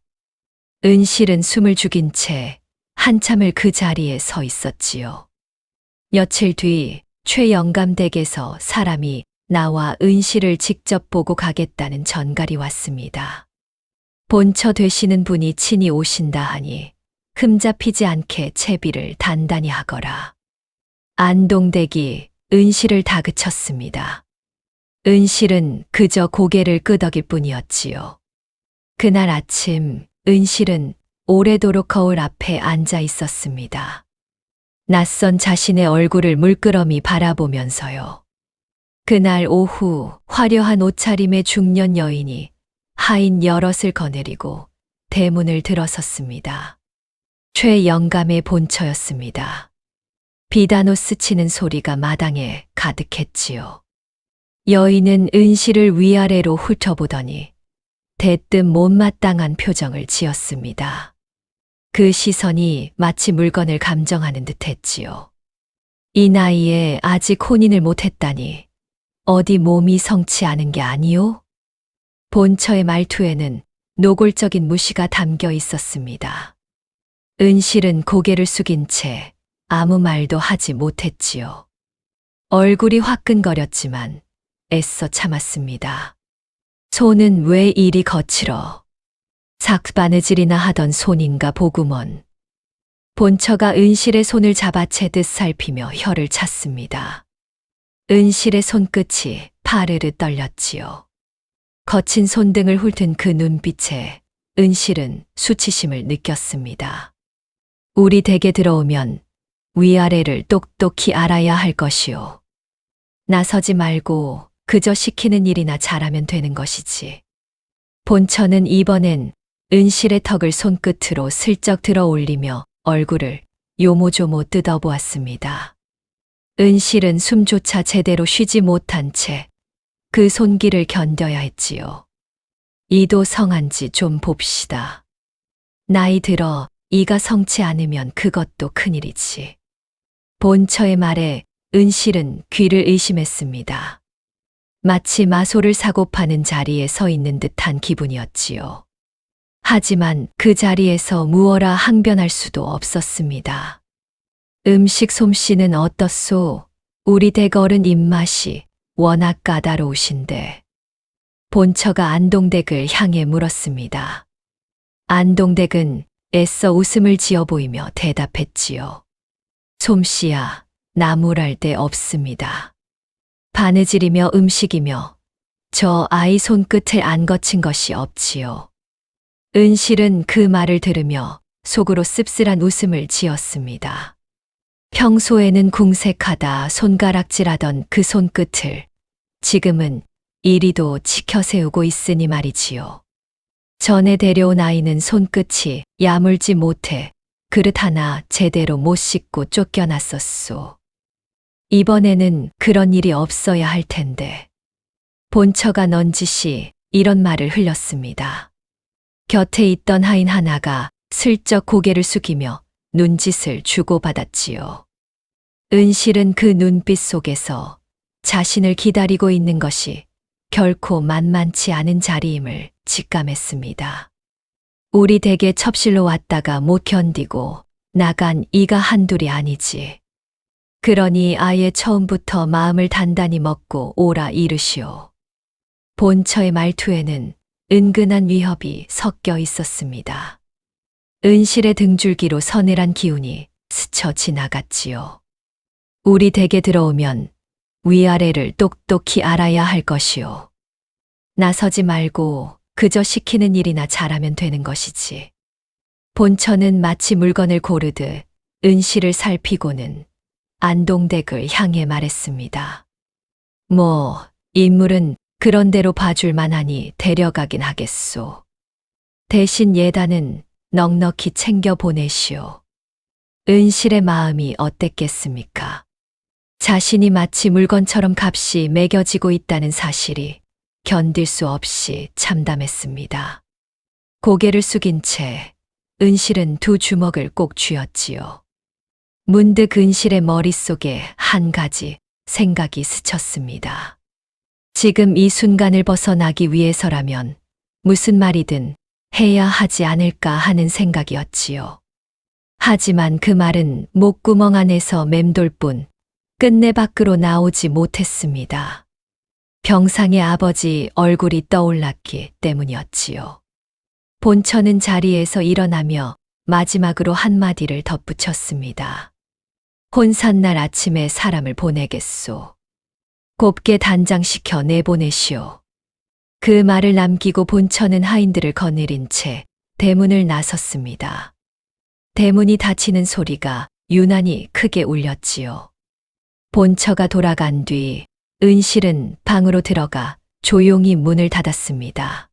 은실은 숨을 죽인 채 한참을 그 자리에 서 있었지요. 며칠 뒤 최영감 댁에서 사람이 나와 은실을 직접 보고 가겠다는 전갈이 왔습니다. 본처 되시는 분이 친히 오신다 하니 흠잡히지 않게 채비를 단단히 하거라. 안동댁이 은실을 다그쳤습니다. 은실은 그저 고개를 끄덕일 뿐이었지요. 그날 아침 은실은 오래도록 거울 앞에 앉아 있었습니다. 낯선 자신의 얼굴을 물끄러미 바라보면서요. 그날 오후 화려한 옷차림의 중년 여인이 하인 여럿을 거느리고 대문을 들어섰습니다. 최영감의 본처였습니다. 비단옷 스치는 소리가 마당에 가득했지요. 여인은 은실을 위아래로 훑어보더니 대뜸 못마땅한 표정을 지었습니다. 그 시선이 마치 물건을 감정하는 듯 했지요. 이 나이에 아직 혼인을 못했다니 어디 몸이 성치 않은 게 아니오? 본처의 말투에는 노골적인 무시가 담겨 있었습니다. 은실은 고개를 숙인 채 아무 말도 하지 못했지요. 얼굴이 화끈거렸지만 애써 참았습니다. 손은 왜 이리 거칠어? 삭바느질이나 하던 손인가 보구먼. 본처가 은실의 손을 잡아채듯 살피며 혀를 찼습니다. 은실의 손끝이 파르르 떨렸지요. 거친 손등을 훑은 그 눈빛에 은실은 수치심을 느꼈습니다. 우리 댁에 들어오면 위아래를 똑똑히 알아야 할 것이오. 나서지 말고 그저 시키는 일이나 잘하면 되는 것이지. 본처는 이번엔 은실의 턱을 손끝으로 슬쩍 들어 올리며 얼굴을 요모조모 뜯어보았습니다. 은실은 숨조차 제대로 쉬지 못한 채 그 손길을 견뎌야 했지요. 이도 성한지 좀 봅시다. 나이 들어 이가 성치 않으면 그것도 큰일이지. 본처의 말에 은실은 귀를 의심했습니다. 마치 마소를 사고 파는 자리에 서 있는 듯한 기분이었지요. 하지만 그 자리에서 무어라 항변할 수도 없었습니다. 음식 솜씨는 어떻소? 우리 댁 어른 입맛이 워낙 까다로우신데. 본처가 안동댁을 향해 물었습니다. 안동댁은 애써 웃음을 지어 보이며 대답했지요. 솜씨야, 나무랄 데 없습니다. 바느질이며 음식이며 저 아이 손끝을 안 거친 것이 없지요. 은실은 그 말을 들으며 속으로 씁쓸한 웃음을 지었습니다. 평소에는 궁색하다 손가락질하던 그 손끝을 지금은 이리도 지켜 세우고 있으니 말이지요. 전에 데려온 아이는 손끝이 야물지 못해 그릇 하나 제대로 못 씻고 쫓겨났었소. 이번에는 그런 일이 없어야 할 텐데. 본처가 넌지시 이런 말을 흘렸습니다. 곁에 있던 하인 하나가 슬쩍 고개를 숙이며 눈짓을 주고받았지요. 은실은 그 눈빛 속에서 자신을 기다리고 있는 것이 결코 만만치 않은 자리임을 직감했습니다. 우리 댁에 첩실로 왔다가 못 견디고 나간 이가 한둘이 아니지. 그러니 아예 처음부터 마음을 단단히 먹고 오라 이르시오. 본처의 말투에는 은근한 위협이 섞여 있었습니다. 은실의 등줄기로 서늘한 기운이 스쳐 지나갔지요. 우리 댁에 들어오면 위아래를 똑똑히 알아야 할 것이오. 나서지 말고 그저 시키는 일이나 잘하면 되는 것이지. 본처는 마치 물건을 고르듯 은실을 살피고는 안동댁을 향해 말했습니다. 인물은 그런 대로 봐줄 만하니 데려가긴 하겠소. 대신 예단은 넉넉히 챙겨 보내시오. 은실의 마음이 어땠겠습니까? 자신이 마치 물건처럼 값이 매겨지고 있다는 사실이 견딜 수 없이 참담했습니다. 고개를 숙인 채 은실은 두 주먹을 꼭 쥐었지요. 문득 은실의 머릿속에 한 가지 생각이 스쳤습니다. 지금 이 순간을 벗어나기 위해서라면 무슨 말이든 해야 하지 않을까 하는 생각이었지요. 하지만 그 말은 목구멍 안에서 맴돌 뿐 끝내 밖으로 나오지 못했습니다. 병상의 아버지 얼굴이 떠올랐기 때문이었지요. 본처는 자리에서 일어나며 마지막으로 한마디를 덧붙였습니다. 혼산날 아침에 사람을 보내겠소. 곱게 단장시켜 내보내시오. 그 말을 남기고 본처는 하인들을 거느린 채 대문을 나섰습니다. 대문이 닫히는 소리가 유난히 크게 울렸지요. 본처가 돌아간 뒤 은실은 방으로 들어가 조용히 문을 닫았습니다.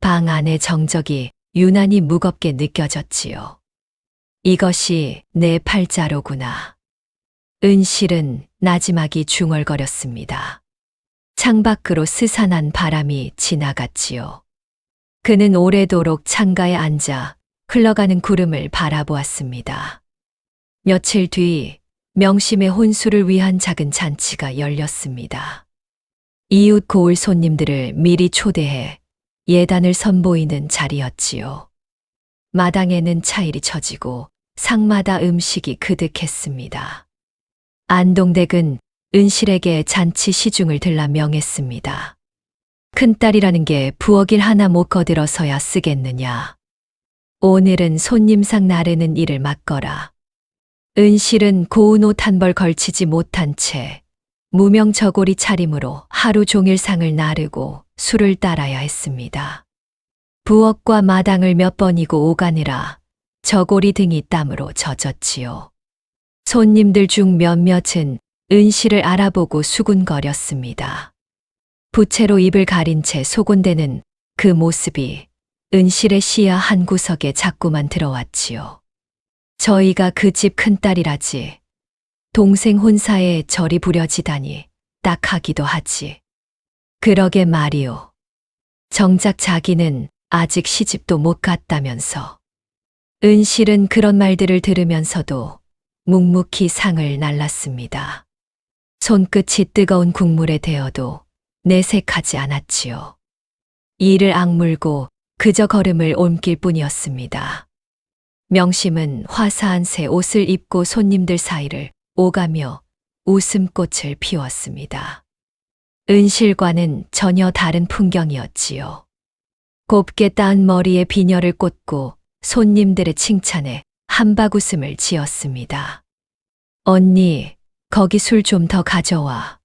방 안의 정적이 유난히 무겁게 느껴졌지요. 이것이 내 팔자로구나. 은실은 나지막이 중얼거렸습니다. 창밖으로 스산한 바람이 지나갔지요. 그는 오래도록 창가에 앉아 흘러가는 구름을 바라보았습니다. 며칠 뒤 명심의 혼수를 위한 작은 잔치가 열렸습니다. 이웃 고을 손님들을 미리 초대해 예단을 선보이는 자리였지요. 마당에는 차일이 쳐지고 상마다 음식이 그득했습니다. 안동댁은 은실에게 잔치 시중을 들라 명했습니다. 큰딸이라는 게 부엌일 하나 못 거들어서야 쓰겠느냐. 오늘은 손님상 나르는 일을 맡거라. 은실은 고운 옷 한 벌 걸치지 못한 채 무명 저고리 차림으로 하루 종일 상을 나르고 술을 따라야 했습니다. 부엌과 마당을 몇 번이고 오가느라 저고리 등이 땀으로 젖었지요. 손님들 중 몇몇은 은실을 알아보고 수군거렸습니다. 부채로 입을 가린 채 소곤대는 그 모습이 은실의 시야 한 구석에 자꾸만 들어왔지요. 저희가 그 집 큰딸이라지. 동생 혼사에 절이 부려지다니 딱하기도 하지. 그러게 말이오. 정작 자기는 아직 시집도 못 갔다면서. 은실은 그런 말들을 들으면서도 묵묵히 상을 날랐습니다. 손끝이 뜨거운 국물에 데어도 내색하지 않았지요. 이를 악물고 그저 걸음을 옮길 뿐이었습니다. 명심은 화사한 새 옷을 입고 손님들 사이를 오가며 웃음꽃을 피웠습니다. 은실과는 전혀 다른 풍경이었지요. 곱게 따은 머리에 비녀를 꽂고 손님들의 칭찬에 한박웃음을 지었습니다. 언니, 거기 술 좀 더 가져와.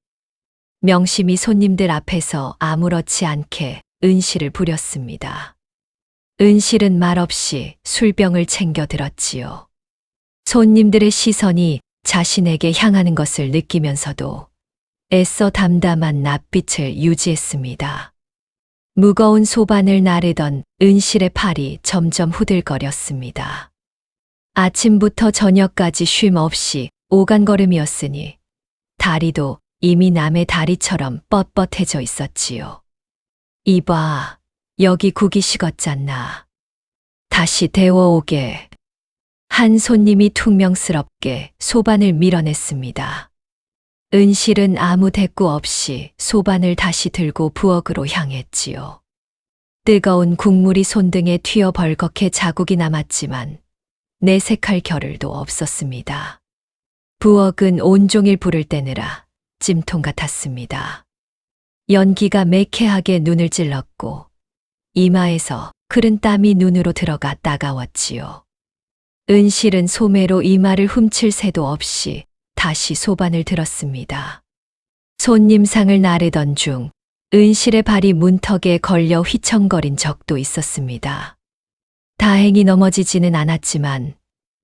명심이 손님들 앞에서 아무렇지 않게 은실을 부렸습니다. 은실은 말없이 술병을 챙겨 들었지요. 손님들의 시선이 자신에게 향하는 것을 느끼면서도 애써 담담한 낯빛을 유지했습니다. 무거운 소반을 나르던 은실의 팔이 점점 후들거렸습니다. 아침부터 저녁까지 쉼 없이 오간걸음이었으니 다리도 이미 남의 다리처럼 뻣뻣해져 있었지요. 이봐, 여기 국이 식었잖나. 다시 데워오게. 한 손님이 퉁명스럽게 소반을 밀어냈습니다. 은실은 아무 대꾸 없이 소반을 다시 들고 부엌으로 향했지요. 뜨거운 국물이 손등에 튀어 벌겋게 자국이 남았지만 내색할 겨를도 없었습니다. 부엌은 온종일 불을 떼느라 찜통 같았습니다. 연기가 매캐하게 눈을 찔렀고 이마에서 흐른 땀이 눈으로 들어가 따가웠지요. 은실은 소매로 이마를 훔칠 새도 없이 다시 소반을 들었습니다. 손님상을 나르던 중 은실의 발이 문턱에 걸려 휘청거린 적도 있었습니다. 다행히 넘어지지는 않았지만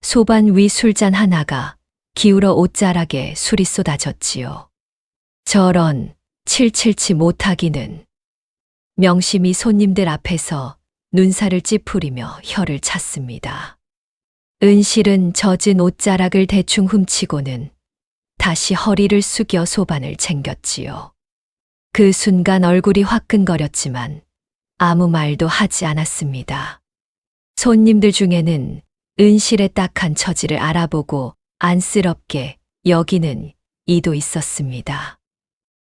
소반 위 술잔 하나가 기울어 옷자락에 술이 쏟아졌지요. 저런 칠칠치 못하기는. 명심이 손님들 앞에서 눈살을 찌푸리며 혀를 찼습니다. 은실은 젖은 옷자락을 대충 훔치고는 다시 허리를 숙여 소반을 챙겼지요. 그 순간 얼굴이 화끈거렸지만 아무 말도 하지 않았습니다. 손님들 중에는 은실의 딱한 처지를 알아보고 안쓰럽게 여기는 이도 있었습니다.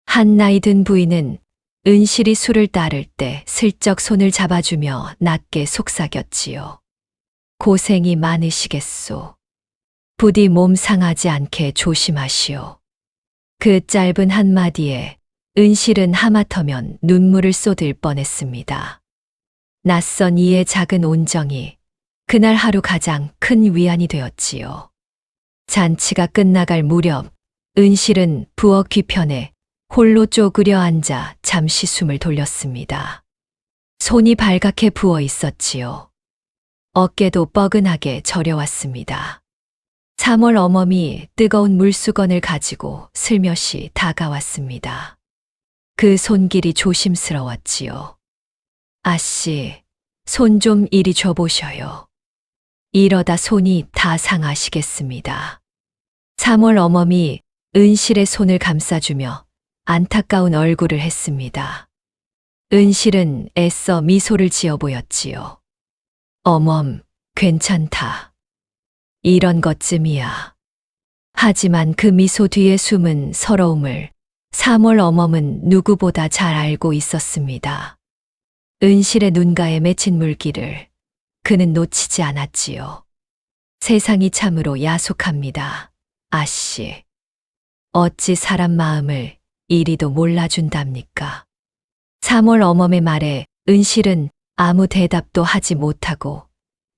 한 나이 든 부인은 은실이 술을 따를 때 슬쩍 손을 잡아주며 낮게 속삭였지요. 고생이 많으시겠소. 부디 몸 상하지 않게 조심하시오. 그 짧은 한마디에 은실은 하마터면 눈물을 쏟을 뻔했습니다. 낯선 이의 작은 온정이 그날 하루 가장 큰 위안이 되었지요. 잔치가 끝나갈 무렵 은실은 부엌 뒤편에 홀로 쪼그려 앉아 잠시 숨을 돌렸습니다. 손이 발갛게 부어 있었지요. 어깨도 뻐근하게 저려왔습니다. 3월 어멈이 뜨거운 물수건을 가지고 슬며시 다가왔습니다. 그 손길이 조심스러웠지요. 아씨, 손 좀 이리 줘보셔요. 이러다 손이 다 상하시겠습니다. 3월 어멈이 은실의 손을 감싸주며 안타까운 얼굴을 했습니다. 은실은 애써 미소를 지어 보였지요. 어멈, 괜찮다. 이런 것쯤이야. 하지만 그 미소 뒤에 숨은 서러움을 3월 어멈은 누구보다 잘 알고 있었습니다. 은실의 눈가에 맺힌 물기를 그는 놓치지 않았지요. 세상이 참으로 야속합니다. 아씨. 어찌 사람 마음을 이리도 몰라준답니까? 3월 어멈의 말에 은실은 아무 대답도 하지 못하고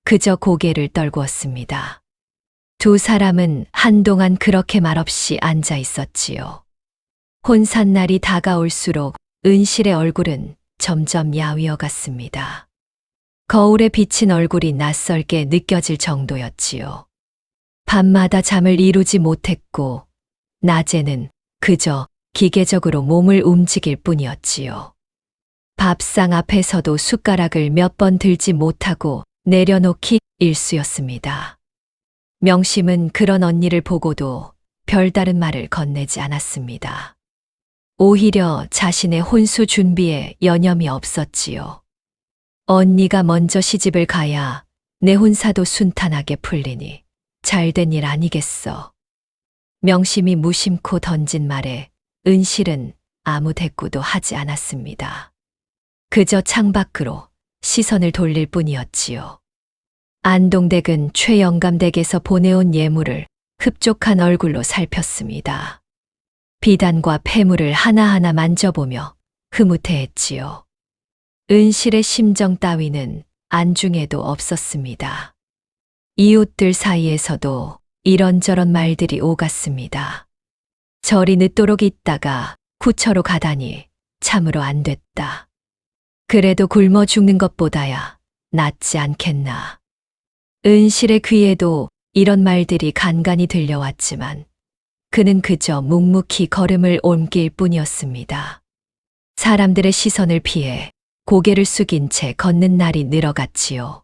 그저 고개를 떨구었습니다. 두 사람은 한동안 그렇게 말없이 앉아 있었지요. 혼산날이 다가올수록 은실의 얼굴은 점점 야위어 갔습니다. 거울에 비친 얼굴이 낯설게 느껴질 정도였지요. 밤마다 잠을 이루지 못했고, 낮에는 그저 기계적으로 몸을 움직일 뿐이었지요. 밥상 앞에서도 숟가락을 몇 번 들지 못하고 내려놓기 일쑤였습니다. 명심은 그런 언니를 보고도 별다른 말을 건네지 않았습니다. 오히려 자신의 혼수 준비에 여념이 없었지요. 언니가 먼저 시집을 가야 내 혼사도 순탄하게 풀리니 잘된 일 아니겠어. 명심이 무심코 던진 말에 은실은 아무 대꾸도 하지 않았습니다. 그저 창밖으로 시선을 돌릴 뿐이었지요. 안동댁은 최영감 댁에서 보내온 예물을 흡족한 얼굴로 살폈습니다. 비단과 폐물을 하나하나 만져보며 흐뭇해했지요. 은실의 심정 따위는 안중에도 없었습니다. 이웃들 사이에서도 이런저런 말들이 오갔습니다. 저리 늦도록 있다가 구처로 가다니 참으로 안 됐다. 그래도 굶어 죽는 것보다야 낫지 않겠나. 은실의 귀에도 이런 말들이 간간히 들려왔지만 그는 그저 묵묵히 걸음을 옮길 뿐이었습니다. 사람들의 시선을 피해 고개를 숙인 채 걷는 날이 늘어갔지요.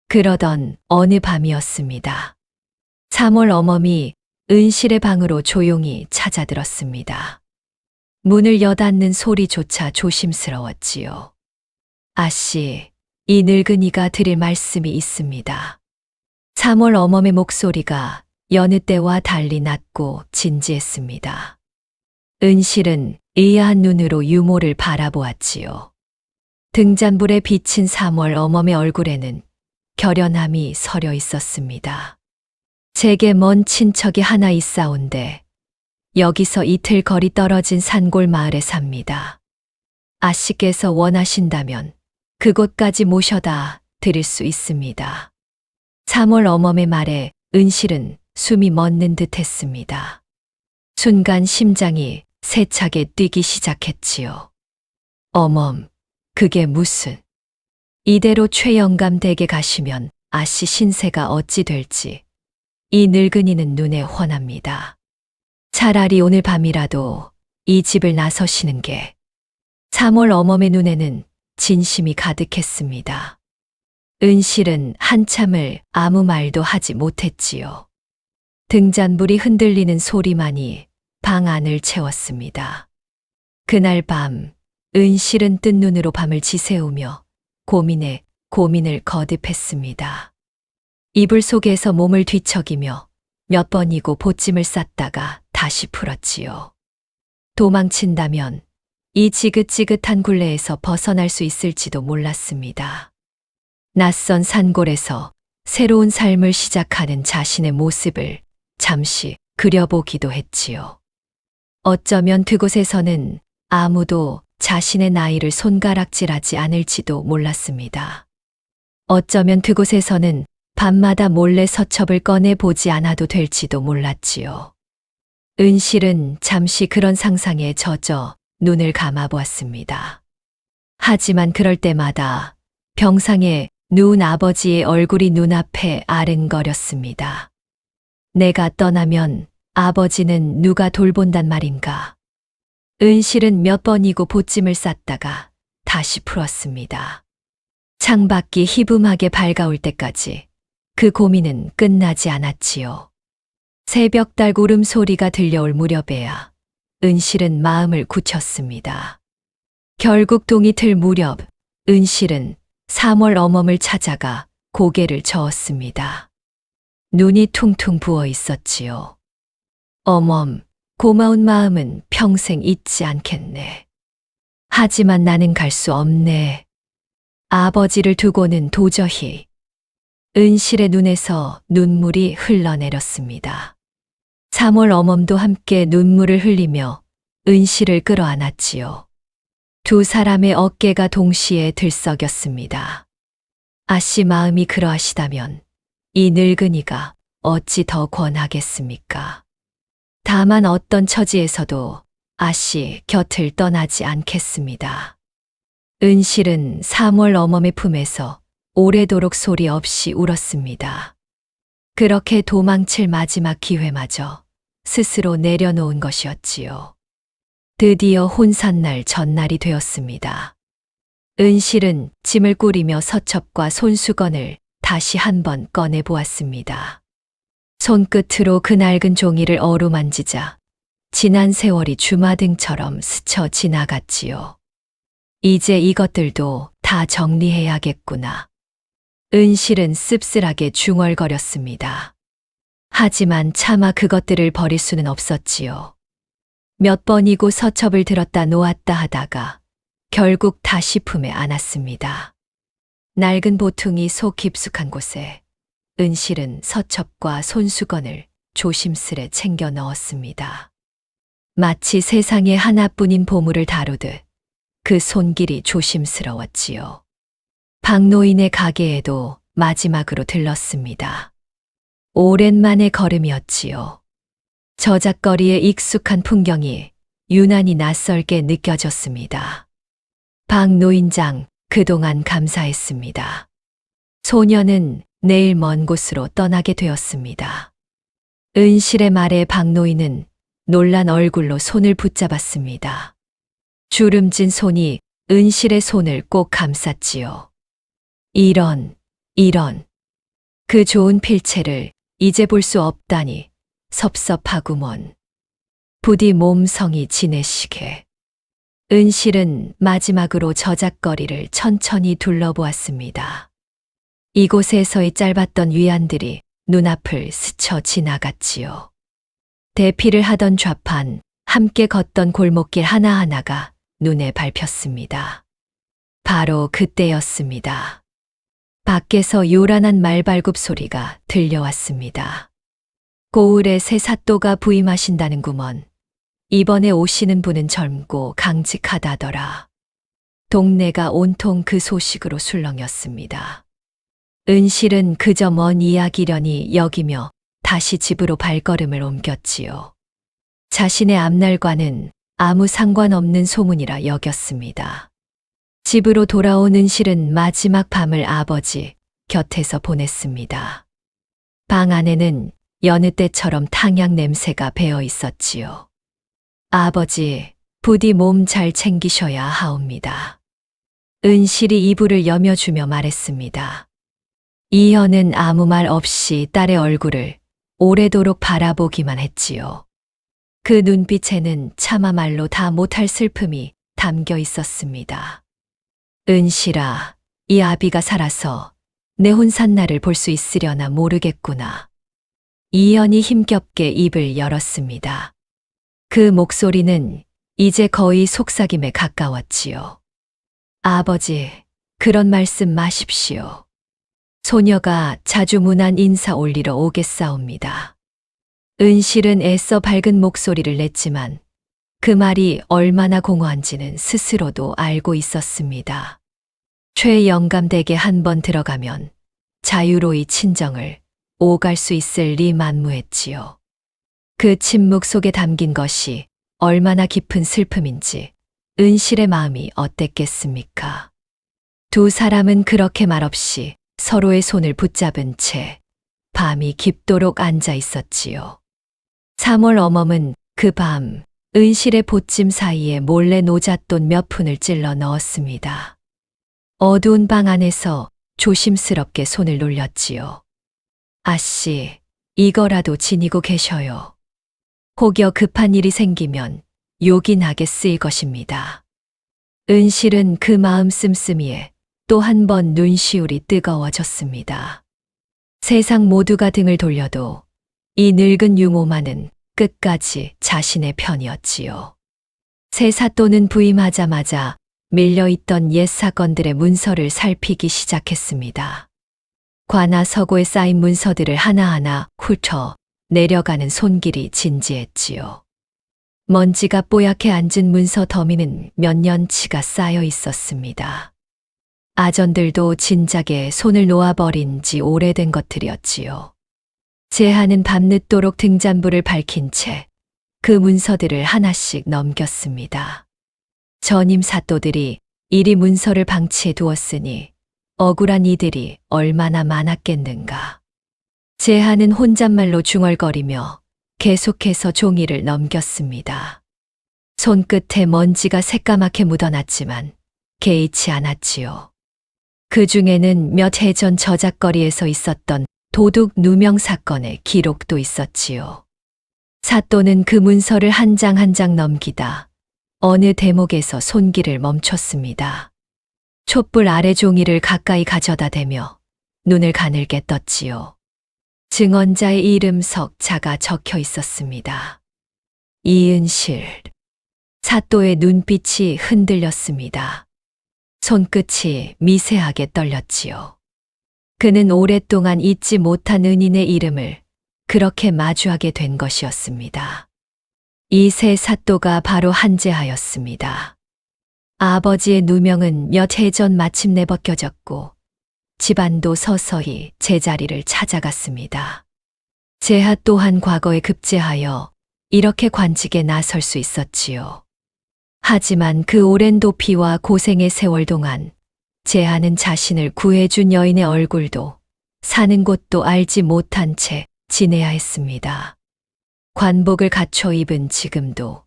그러던 어느 밤이었습니다. 3월 어멈이 은실의 방으로 조용히 찾아들었습니다. 문을 여닫는 소리조차 조심스러웠지요. 아씨, 이 늙은이가 드릴 말씀이 있습니다. 3월 어멈의 목소리가 여느 때와 달리 낮고 진지했습니다. 은실은 의아한 눈으로 유모를 바라보았지요. 등잔불에 비친 3월 어멈의 얼굴에는 결연함이 서려 있었습니다. 제게 먼 친척이 하나 있사온데 여기서 이틀 거리 떨어진 산골 마을에 삽니다. 아씨께서 원하신다면 그곳까지 모셔다 드릴 수 있습니다. 3월 어멈의 말에 은실은 숨이 멎는 듯 했습니다. 순간 심장이 세차게 뛰기 시작했지요. 어멈, 그게 무슨... 이대로 최영감 댁에 가시면 아씨 신세가 어찌 될지 이 늙은이는 눈에 훤합니다. 차라리 오늘 밤이라도 이 집을 나서시는 게... 3월 어멈의 눈에는 진심이 가득했습니다. 은실은 한참을 아무 말도 하지 못했지요. 등잔불이 흔들리는 소리만이 방 안을 채웠습니다. 그날 밤 은실은 뜬 눈으로 밤을 지새우며 고민에 고민을 거듭했습니다. 이불 속에서 몸을 뒤척이며 몇 번이고 보찜을 쌌다가 다시 풀었지요. 도망친다면 이 지긋지긋한 굴레에서 벗어날 수 있을지도 몰랐습니다. 낯선 산골에서 새로운 삶을 시작하는 자신의 모습을 잠시 그려보기도 했지요. 어쩌면 그곳에서는 아무도 자신의 나이를 손가락질하지 않을지도 몰랐습니다. 어쩌면 그곳에서는 밤마다 몰래 서첩을 꺼내 보지 않아도 될지도 몰랐지요. 은실은 잠시 그런 상상에 젖어 눈을 감아보았습니다. 하지만 그럴 때마다 병상에 누운 아버지의 얼굴이 눈앞에 아른거렸습니다. 내가 떠나면 아버지는 누가 돌본단 말인가. 은실은 몇 번이고 보찜을 쌌다가 다시 풀었습니다. 창밖이 희붐하게 밝아올 때까지 그 고민은 끝나지 않았지요. 새벽달 울음소리가 들려올 무렵에야 은실은 마음을 굳혔습니다. 결국 동이 틀 무렵 은실은 3월 어멈을 찾아가 고개를 저었습니다. 눈이 퉁퉁 부어 있었지요. 어멈, 고마운 마음은 평생 잊지 않겠네. 하지만 나는 갈 수 없네. 아버지를 두고는 도저히. 은실의 눈에서 눈물이 흘러내렸습니다. 3월 어멈도 함께 눈물을 흘리며 은실을 끌어안았지요. 두 사람의 어깨가 동시에 들썩였습니다. 아씨 마음이 그러하시다면 이 늙은이가 어찌 더 권하겠습니까? 다만 어떤 처지에서도 아씨 곁을 떠나지 않겠습니다. 은실은 3월 어멈의 품에서 오래도록 소리 없이 울었습니다. 그렇게 도망칠 마지막 기회마저 스스로 내려놓은 것이었지요. 드디어 혼산날 전날이 되었습니다. 은실은 짐을 꾸리며 서첩과 손수건을 다시 한번 꺼내 보았습니다. 손끝으로 그 낡은 종이를 어루만지자 지난 세월이 주마등처럼 스쳐 지나갔지요. 이제 이것들도 다 정리해야겠구나. 은실은 씁쓸하게 중얼거렸습니다. 하지만 차마 그것들을 버릴 수는 없었지요. 몇 번이고 서첩을 들었다 놓았다 하다가 결국 다시 품에 안았습니다. 낡은 보퉁이 속 깊숙한 곳에 은실은 서첩과 손수건을 조심스레 챙겨 넣었습니다. 마치 세상에 하나뿐인 보물을 다루듯 그 손길이 조심스러웠지요. 박노인의 가게에도 마지막으로 들렀습니다. 오랜만의 걸음이었지요. 저작거리의 익숙한 풍경이 유난히 낯설게 느껴졌습니다. 박 노인장, 그동안 감사했습니다. 소녀는 내일 먼 곳으로 떠나게 되었습니다. 은실의 말에 박 노인은 놀란 얼굴로 손을 붙잡았습니다. 주름진 손이 은실의 손을 꼭 감쌌지요. 이런. 그 좋은 필체를 이제 볼 수 없다니 섭섭하구먼. 부디 몸성이 지내시게. 은실은 마지막으로 저작거리를 천천히 둘러보았습니다. 이곳에서의 짧았던 위안들이 눈앞을 스쳐 지나갔지요. 대피를 하던 좌판, 함께 걷던 골목길 하나하나가 눈에 밟혔습니다. 바로 그때였습니다. 밖에서 요란한 말발굽 소리가 들려왔습니다. 고을에 새 사또가 부임하신다는구먼. 이번에 오시는 분은 젊고 강직하다더라. 동네가 온통 그 소식으로 술렁였습니다. 은실은 그저 먼 이야기려니 여기며 다시 집으로 발걸음을 옮겼지요. 자신의 앞날과는 아무 상관없는 소문이라 여겼습니다. 집으로 돌아온 은실은 마지막 밤을 아버지 곁에서 보냈습니다. 방 안에는 여느 때처럼 탕약 냄새가 배어 있었지요. 아버지, 부디 몸 잘 챙기셔야 하옵니다. 은실이 이불을 여며주며 말했습니다. 이현은 아무 말 없이 딸의 얼굴을 오래도록 바라보기만 했지요. 그 눈빛에는 차마 말로 다 못할 슬픔이 담겨 있었습니다. 은실아, 이 아비가 살아서 내 혼산날을 볼 수 있으려나 모르겠구나. 이현이 힘겹게 입을 열었습니다. 그 목소리는 이제 거의 속삭임에 가까웠지요. 아버지, 그런 말씀 마십시오. 소녀가 자주 문안 인사 올리러 오겠사옵니다. 은실은 애써 밝은 목소리를 냈지만 그 말이 얼마나 공허한지는 스스로도 알고 있었습니다. 최영감댁에 한번 들어가면 자유로이 친정을 오갈 수 있을 리 만무했지요. 그 침묵 속에 담긴 것이 얼마나 깊은 슬픔인지 은실의 마음이 어땠겠습니까? 두 사람은 그렇게 말없이 서로의 손을 붙잡은 채 밤이 깊도록 앉아 있었지요. 3월 어멈은 그 밤 은실의 보찜 사이에 몰래 노잣돈 몇 푼을 찔러 넣었습니다. 어두운 방 안에서 조심스럽게 손을 놀렸지요. 아씨, 이거라도 지니고 계셔요. 혹여 급한 일이 생기면 요긴하게 쓰일 것입니다. 은실은 그 마음 씀씀이에 또 한 번 눈시울이 뜨거워졌습니다. 세상 모두가 등을 돌려도 이 늙은 융오마는 끝까지 자신의 편이었지요. 새 사또는 부임하자마자 밀려있던 옛 사건들의 문서를 살피기 시작했습니다. 관아 서고에 쌓인 문서들을 하나하나 훑어 내려가는 손길이 진지했지요. 먼지가 뽀얗게 앉은 문서 더미는 몇 년치가 쌓여 있었습니다. 아전들도 진작에 손을 놓아버린 지 오래된 것들이었지요. 제하는 밤늦도록 등잔불을 밝힌 채 그 문서들을 하나씩 넘겼습니다. 전임 사또들이 이리 문서를 방치해 두었으니 억울한 이들이 얼마나 많았겠는가. 제하는 혼잣말로 중얼거리며 계속해서 종이를 넘겼습니다. 손끝에 먼지가 새까맣게 묻어났지만 개의치 않았지요. 그 중에는 몇 해 전 저작거리에서 있었던 도둑 누명 사건의 기록도 있었지요. 사또는 그 문서를 한 장 한 장 넘기다 어느 대목에서 손길을 멈췄습니다. 촛불 아래 종이를 가까이 가져다 대며 눈을 가늘게 떴지요. 증언자의 이름 석자가 적혀 있었습니다. 이은실. 사또의 눈빛이 흔들렸습니다. 손끝이 미세하게 떨렸지요. 그는 오랫동안 잊지 못한 은인의 이름을 그렇게 마주하게 된 것이었습니다. 이 세 사또가 바로 한재하였습니다. 아버지의 누명은 몇 해 전 마침내 벗겨졌고 집안도 서서히 제자리를 찾아갔습니다. 재하 또한 과거에 급제하여 이렇게 관직에 나설 수 있었지요. 하지만 그 오랜 도피와 고생의 세월 동안 재하는 자신을 구해준 여인의 얼굴도 사는 곳도 알지 못한 채 지내야 했습니다. 관복을 갖춰 입은 지금도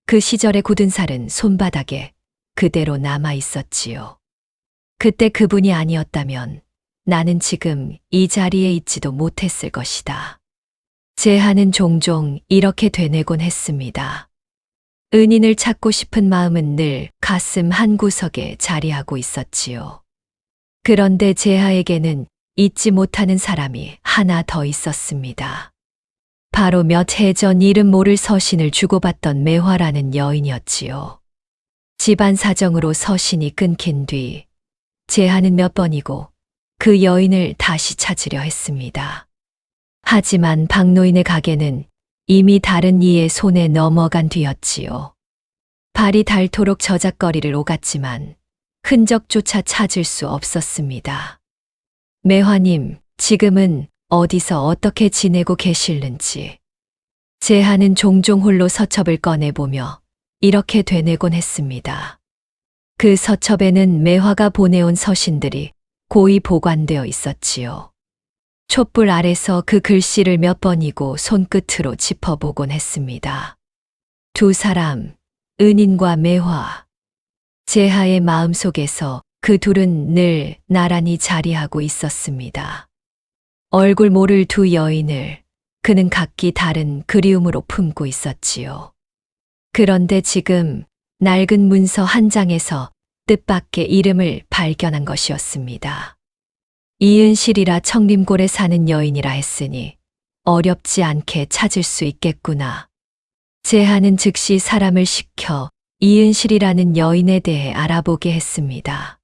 그 시절의 굳은 살은 손바닥에 그대로 남아 있었지요. 그때 그분이 아니었다면 나는 지금 이 자리에 있지도 못했을 것이다. 재하는 종종 이렇게 되뇌곤 했습니다. 은인을 찾고 싶은 마음은 늘 가슴 한구석에 자리하고 있었지요. 그런데 재하에게는 잊지 못하는 사람이 하나 더 있었습니다. 바로 몇 해 전 이름 모를 서신을 주고받던 매화라는 여인이었지요. 집안 사정으로 서신이 끊긴 뒤 재하는 몇 번이고 그 여인을 다시 찾으려 했습니다. 하지만 박노인의 가게는 이미 다른 이의 손에 넘어간 뒤였지요. 발이 닳도록 저작거리를 오갔지만 흔적조차 찾을 수 없었습니다. 매화님, 지금은 어디서 어떻게 지내고 계실는지. 재하는 종종 홀로 서첩을 꺼내보며 이렇게 되뇌곤 했습니다. 그 서첩에는 매화가 보내온 서신들이 고이 보관되어 있었지요. 촛불 아래서 그 글씨를 몇 번이고 손끝으로 짚어보곤 했습니다. 두 사람, 은인과 매화. 재하의 마음속에서 그 둘은 늘 나란히 자리하고 있었습니다. 얼굴 모를 두 여인을 그는 각기 다른 그리움으로 품고 있었지요. 그런데 지금 낡은 문서 한 장에서 뜻밖의 이름을 발견한 것이었습니다. 이은실이라 청림골에 사는 여인이라 했으니 어렵지 않게 찾을 수 있겠구나. 재하는 즉시 사람을 시켜 이은실이라는 여인에 대해 알아보게 했습니다.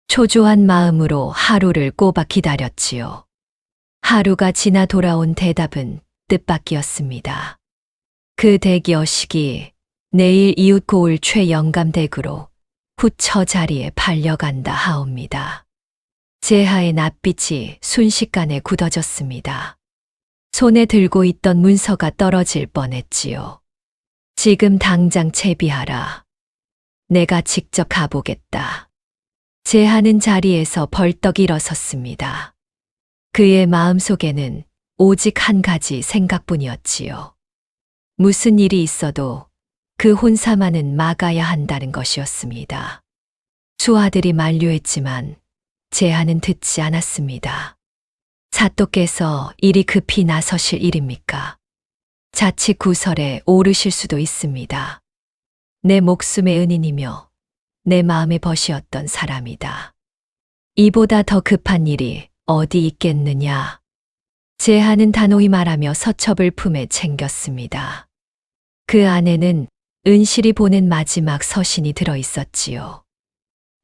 초조한 마음으로 하루를 꼬박 기다렸지요. 하루가 지나 돌아온 대답은 뜻밖이었습니다. 그 대기어식이 내일 이웃 고을 최영감댁으로 후처 자리에 팔려간다 하옵니다. 재하의 낯빛이 순식간에 굳어졌습니다. 손에 들고 있던 문서가 떨어질 뻔했지요. 지금 당장 채비하라. 내가 직접 가보겠다. 재하는 자리에서 벌떡 일어섰습니다. 그의 마음속에는 오직 한 가지 생각뿐이었지요. 무슨 일이 있어도 그 혼사만은 막아야 한다는 것이었습니다. 수하들이 만류했지만 재하는 듣지 않았습니다. 사또께서 이리 급히 나서실 일입니까? 자칫 구설에 오르실 수도 있습니다. 내 목숨의 은인이며 내 마음의 벗이었던 사람이다. 이보다 더 급한 일이 어디 있겠느냐. 재하는 단호히 말하며 서첩을 품에 챙겼습니다. 그 안에는 은실이 보낸 마지막 서신이 들어 있었지요.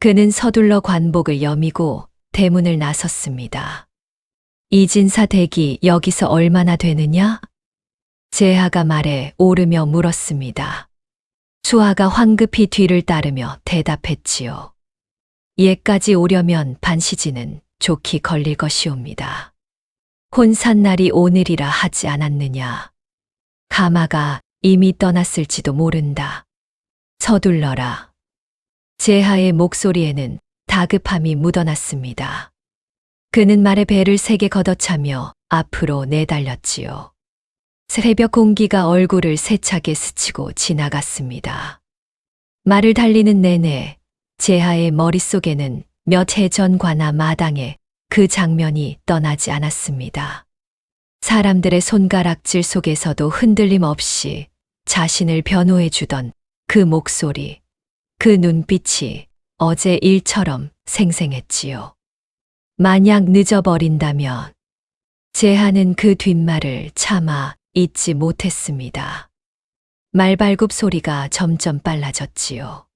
그는 서둘러 관복을 여미고 대문을 나섰습니다. 이진사 댁이 여기서 얼마나 되느냐? 재하가 말에 오르며 물었습니다. 수하가 황급히 뒤를 따르며 대답했지요. 예까지 오려면 반시지는 좋게 걸릴 것이옵니다. 혼산날이 오늘이라 하지 않았느냐. 가마가 이미 떠났을지도 모른다. 서둘러라. 제하의 목소리에는 다급함이 묻어났습니다. 그는 말에 배를 세게 걷어차며 앞으로 내달렸지요. 새벽 공기가 얼굴을 세차게 스치고 지나갔습니다. 말을 달리는 내내 제하의 머릿속에는 몇 해 전 관아 마당에 그 장면이 떠나지 않았습니다. 사람들의 손가락질 속에서도 흔들림 없이 자신을 변호해 주던 그 목소리, 그 눈빛이 어제 일처럼 생생했지요. 만약 늦어버린다면 제하는 그 뒷말을 차마 잊지 못했습니다. 말발굽 소리가 점점 빨라졌지요.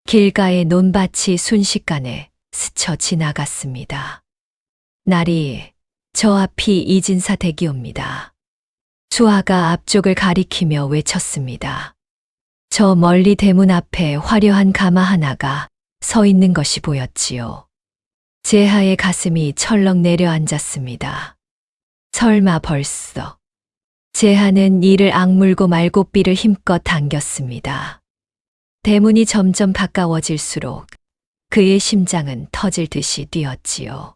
길가의 논밭이 순식간에 스쳐 지나갔습니다. 날이 저 앞이 이진사 댁이옵니다. 수아가 앞쪽을 가리키며 외쳤습니다. 저 멀리 대문 앞에 화려한 가마 하나가 서 있는 것이 보였지요. 제하의 가슴이 철렁 내려앉았습니다. 설마 벌써. 제하는 이를 악물고 말고삐를 힘껏 당겼습니다. 대문이 점점 가까워질수록 그의 심장은 터질 듯이 뛰었지요.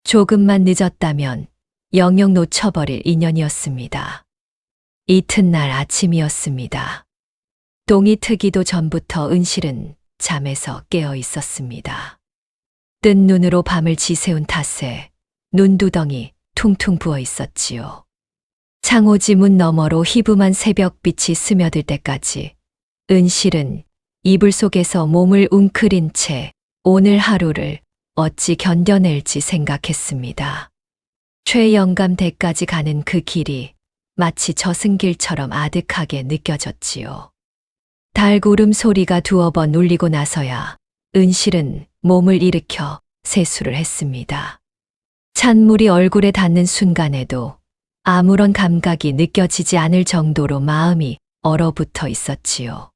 조금만 늦었다면 영영 놓쳐버릴 인연이었습니다. 이튿날 아침이었습니다. 동이 트기도 전부터 은실은 잠에서 깨어 있었습니다. 뜬 눈으로 밤을 지새운 탓에 눈두덩이 퉁퉁 부어 있었지요. 창호지 문 너머로 희부만 새벽빛이 스며들 때까지 은실은 이불 속에서 몸을 웅크린 채 오늘 하루를 어찌 견뎌낼지 생각했습니다. 최영감 댁까지 가는 그 길이 마치 저승길처럼 아득하게 느껴졌지요. 달구름 소리가 두어 번 울리고 나서야 은실은 몸을 일으켜 세수를 했습니다. 찬물이 얼굴에 닿는 순간에도 아무런 감각이 느껴지지 않을 정도로 마음이 얼어붙어 있었지요.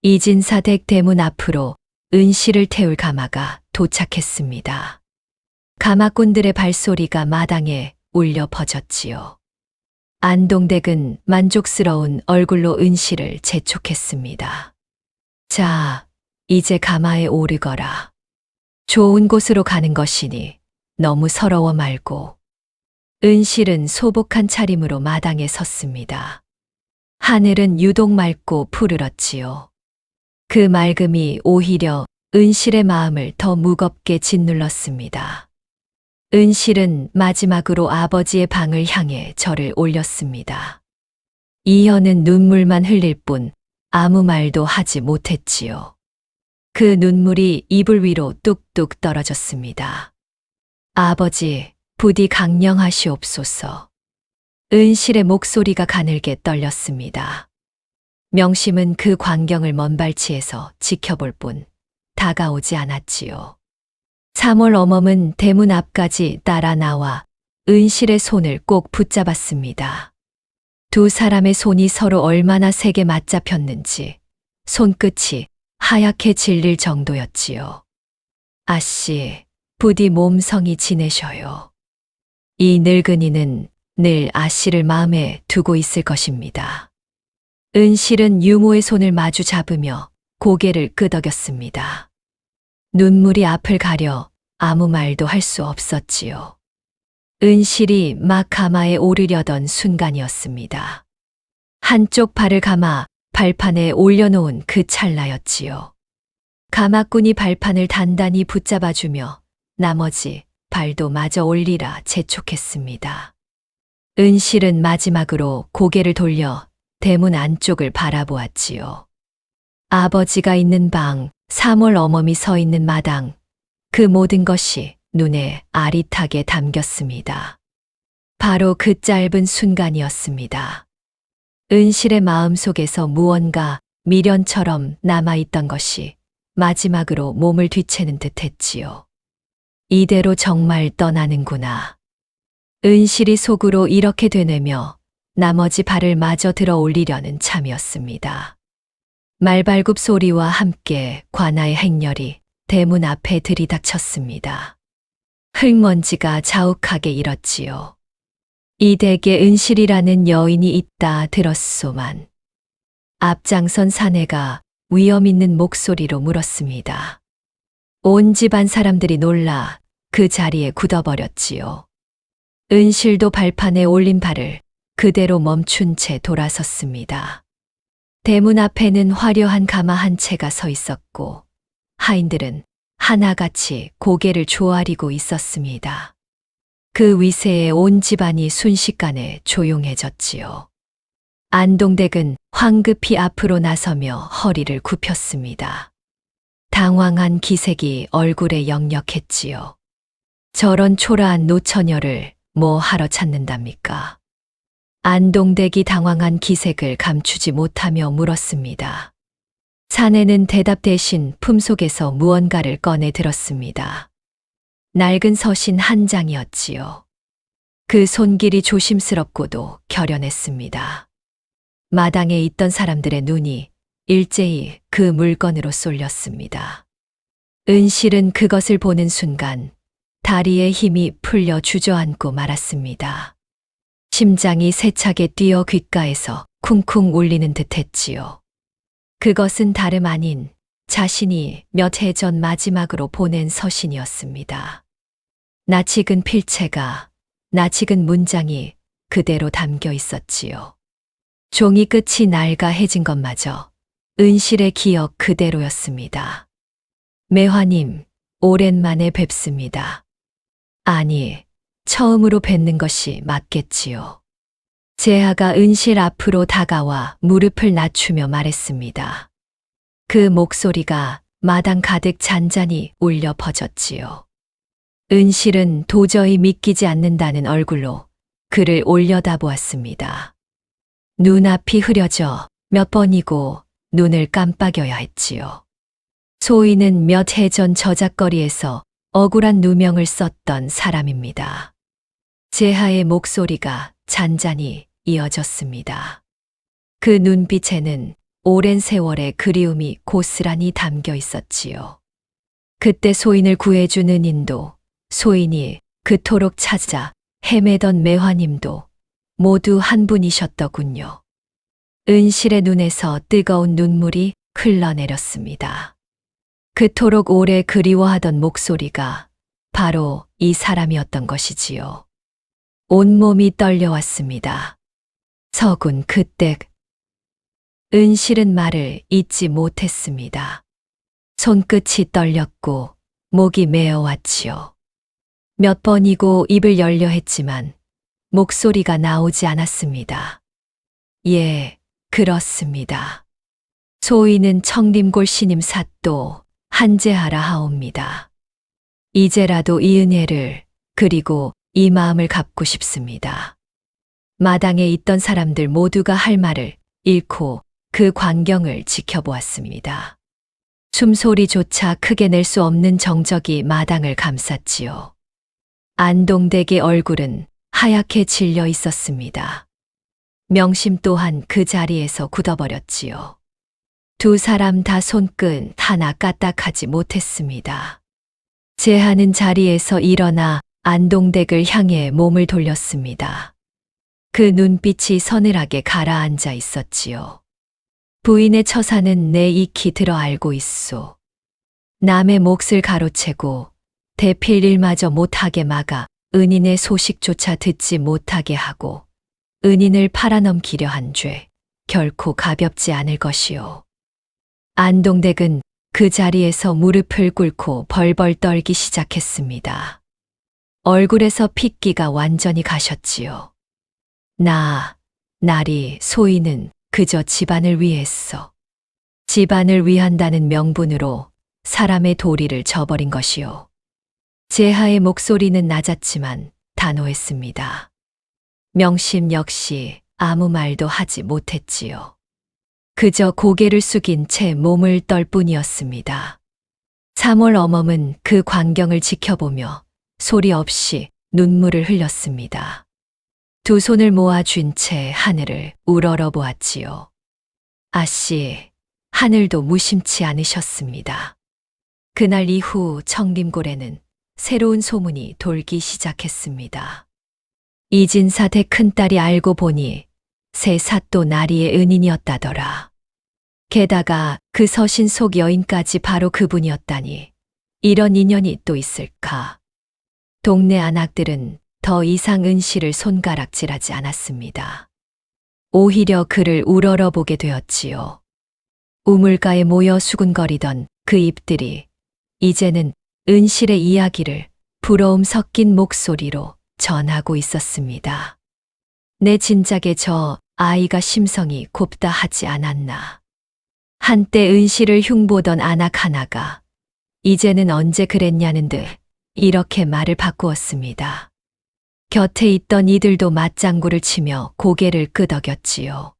이진사 댁 대문 앞으로 은실을 태울 가마가 도착했습니다. 가마꾼들의 발소리가 마당에 울려 퍼졌지요. 안동댁은 만족스러운 얼굴로 은실을 재촉했습니다. 자, 이제 가마에 오르거라. 좋은 곳으로 가는 것이니 너무 서러워 말고. 은실은 소복한 차림으로 마당에 섰습니다. 하늘은 유독 맑고 푸르렀지요. 그 맑음이 오히려 은실의 마음을 더 무겁게 짓눌렀습니다. 은실은 마지막으로 아버지의 방을 향해 절을 올렸습니다. 이현은 눈물만 흘릴 뿐 아무 말도 하지 못했지요. 그 눈물이 이불 위로 뚝뚝 떨어졌습니다. 아버지, 부디 강령하시옵소서. 은실의 목소리가 가늘게 떨렸습니다. 명심은 그 광경을 먼 발치에서 지켜볼 뿐 다가오지 않았지요. 3월 어멈은 대문 앞까지 따라 나와 은실의 손을 꼭 붙잡았습니다. 두 사람의 손이 서로 얼마나 세게 맞잡혔는지 손끝이 하얗게 질릴 정도였지요. 아씨, 부디 몸성이 지내셔요. 이 늙은이는 늘 아씨를 마음에 두고 있을 것입니다. 은실은 유모의 손을 마주 잡으며 고개를 끄덕였습니다. 눈물이 앞을 가려 아무 말도 할 수 없었지요. 은실이 막 가마에 오르려던 순간이었습니다. 한쪽 발을 감아 발판에 올려놓은 그 찰나였지요. 가마꾼이 발판을 단단히 붙잡아주며 나머지 발도 마저 올리라 재촉했습니다. 은실은 마지막으로 고개를 돌려 대문 안쪽을 바라보았지요. 아버지가 있는 방, 3월 어멈이 서 있는 마당, 그 모든 것이 눈에 아릿하게 담겼습니다. 바로 그 짧은 순간이었습니다. 은실의 마음속에서 무언가 미련처럼 남아있던 것이 마지막으로 몸을 뒤채는 듯 했지요. 이대로 정말 떠나는구나. 은실이 속으로 이렇게 되뇌며 나머지 발을 마저 들어 올리려는 참이었습니다. 말발굽 소리와 함께 관아의 행렬이 대문 앞에 들이닥쳤습니다. 흙먼지가 자욱하게 일었지요. 이 댁에 은실이라는 여인이 있다 들었소만. 앞장선 사내가 위험 있는 목소리로 물었습니다. 온 집안 사람들이 놀라 그 자리에 굳어버렸지요. 은실도 발판에 올린 발을 그대로 멈춘 채 돌아섰습니다. 대문 앞에는 화려한 가마 한 채가 서 있었고 하인들은 하나같이 고개를 조아리고 있었습니다. 그 위세에 온 집안이 순식간에 조용해졌지요. 안동댁은 황급히 앞으로 나서며 허리를 굽혔습니다. 당황한 기색이 얼굴에 역력했지요. 저런 초라한 노처녀를 뭐 하러 찾는답니까? 안동댁이 당황한 기색을 감추지 못하며 물었습니다. 사내는 대답 대신 품속에서 무언가를 꺼내 들었습니다. 낡은 서신 한 장이었지요. 그 손길이 조심스럽고도 결연했습니다. 마당에 있던 사람들의 눈이 일제히 그 물건으로 쏠렸습니다. 은실은 그것을 보는 순간 다리에 힘이 풀려 주저앉고 말았습니다. 심장이 세차게 뛰어 귓가에서 쿵쿵 울리는 듯 했지요. 그것은 다름 아닌 자신이 몇 해 전 마지막으로 보낸 서신이었습니다. 낯익은 필체가, 낯익은 문장이 그대로 담겨 있었지요. 종이 끝이 낡아해진 것마저 은실의 기억 그대로였습니다. 매화님, 오랜만에 뵙습니다. 아니, 처음으로 뵙는 것이 맞겠지요. 재하가 은실 앞으로 다가와 무릎을 낮추며 말했습니다. 그 목소리가 마당 가득 잔잔히 울려 퍼졌지요. 은실은 도저히 믿기지 않는다는 얼굴로 그를 올려다보았습니다. 눈앞이 흐려져 몇 번이고 눈을 깜빡여야 했지요. 소인은 몇 해 전 저작거리에서 억울한 누명을 썼던 사람입니다. 재하의 목소리가 잔잔히 이어졌습니다. 그 눈빛에는 오랜 세월의 그리움이 고스란히 담겨 있었지요. 그때 소인을 구해준 은인도, 소인이 그토록 찾아 헤매던 매화님도 모두 한 분이셨더군요. 은실의 눈에서 뜨거운 눈물이 흘러내렸습니다. 그토록 오래 그리워하던 목소리가 바로 이 사람이었던 것이지요. 온몸이 떨려왔습니다. 서군 그때 은실은 말을 잇지 못했습니다. 손끝이 떨렸고 목이 메어왔지요. 몇 번이고 입을 열려 했지만 목소리가 나오지 않았습니다. 예, 그렇습니다. 소인은 청림골 신임 사또 한재하라 하옵니다. 이제라도 이 은혜를 그리고 이 마음을 갚고 싶습니다. 마당에 있던 사람들 모두가 할 말을 잃고 그 광경을 지켜보았습니다. 숨소리조차 크게 낼 수 없는 정적이 마당을 감쌌지요. 안동댁의 얼굴은 하얗게 질려 있었습니다. 명심 또한 그 자리에서 굳어버렸지요. 두 사람 다 손끝 하나 까딱하지 못했습니다. 재하는 자리에서 일어나 안동댁을 향해 몸을 돌렸습니다. 그 눈빛이 서늘하게 가라앉아 있었지요. 부인의 처사는 내 익히 들어 알고 있소. 남의 몫을 가로채고 대필 일마저 못하게 막아 은인의 소식조차 듣지 못하게 하고 은인을 팔아넘기려 한 죄 결코 가볍지 않을 것이오. 안동댁은 그 자리에서 무릎을 꿇고 벌벌 떨기 시작했습니다. 얼굴에서 핏기가 완전히 가셨지요. 나리 소인은 그저 집안을 위했어. 집안을 위한다는 명분으로 사람의 도리를 저버린 것이요. 재하의 목소리는 낮았지만 단호했습니다. 명심 역시 아무 말도 하지 못했지요. 그저 고개를 숙인 채 몸을 떨 뿐이었습니다. 3월 어멈은 그 광경을 지켜보며 소리 없이 눈물을 흘렸습니다. 두 손을 모아 쥔 채 하늘을 우러러 보았지요. 아씨, 하늘도 무심치 않으셨습니다. 그날 이후 청림골에는 새로운 소문이 돌기 시작했습니다. 이진사대 큰딸이 알고 보니 새 사또 나리의 은인이었다더라. 게다가 그 서신 속 여인까지 바로 그분이었다니 이런 인연이 또 있을까? 동네 안악들은 더 이상 은씨를 손가락질하지 않았습니다. 오히려 그를 우러러보게 되었지요. 우물가에 모여 수군거리던 그 입들이 이제는 은실의 이야기를 부러움 섞인 목소리로 전하고 있었습니다. 내 진작에 저 아이가 심성이 곱다 하지 않았나. 한때 은실을 흉보던 안악 하나가 이제는 언제 그랬냐는 듯 이렇게 말을 바꾸었습니다. 곁에 있던 이들도 맞장구를 치며 고개를 끄덕였지요.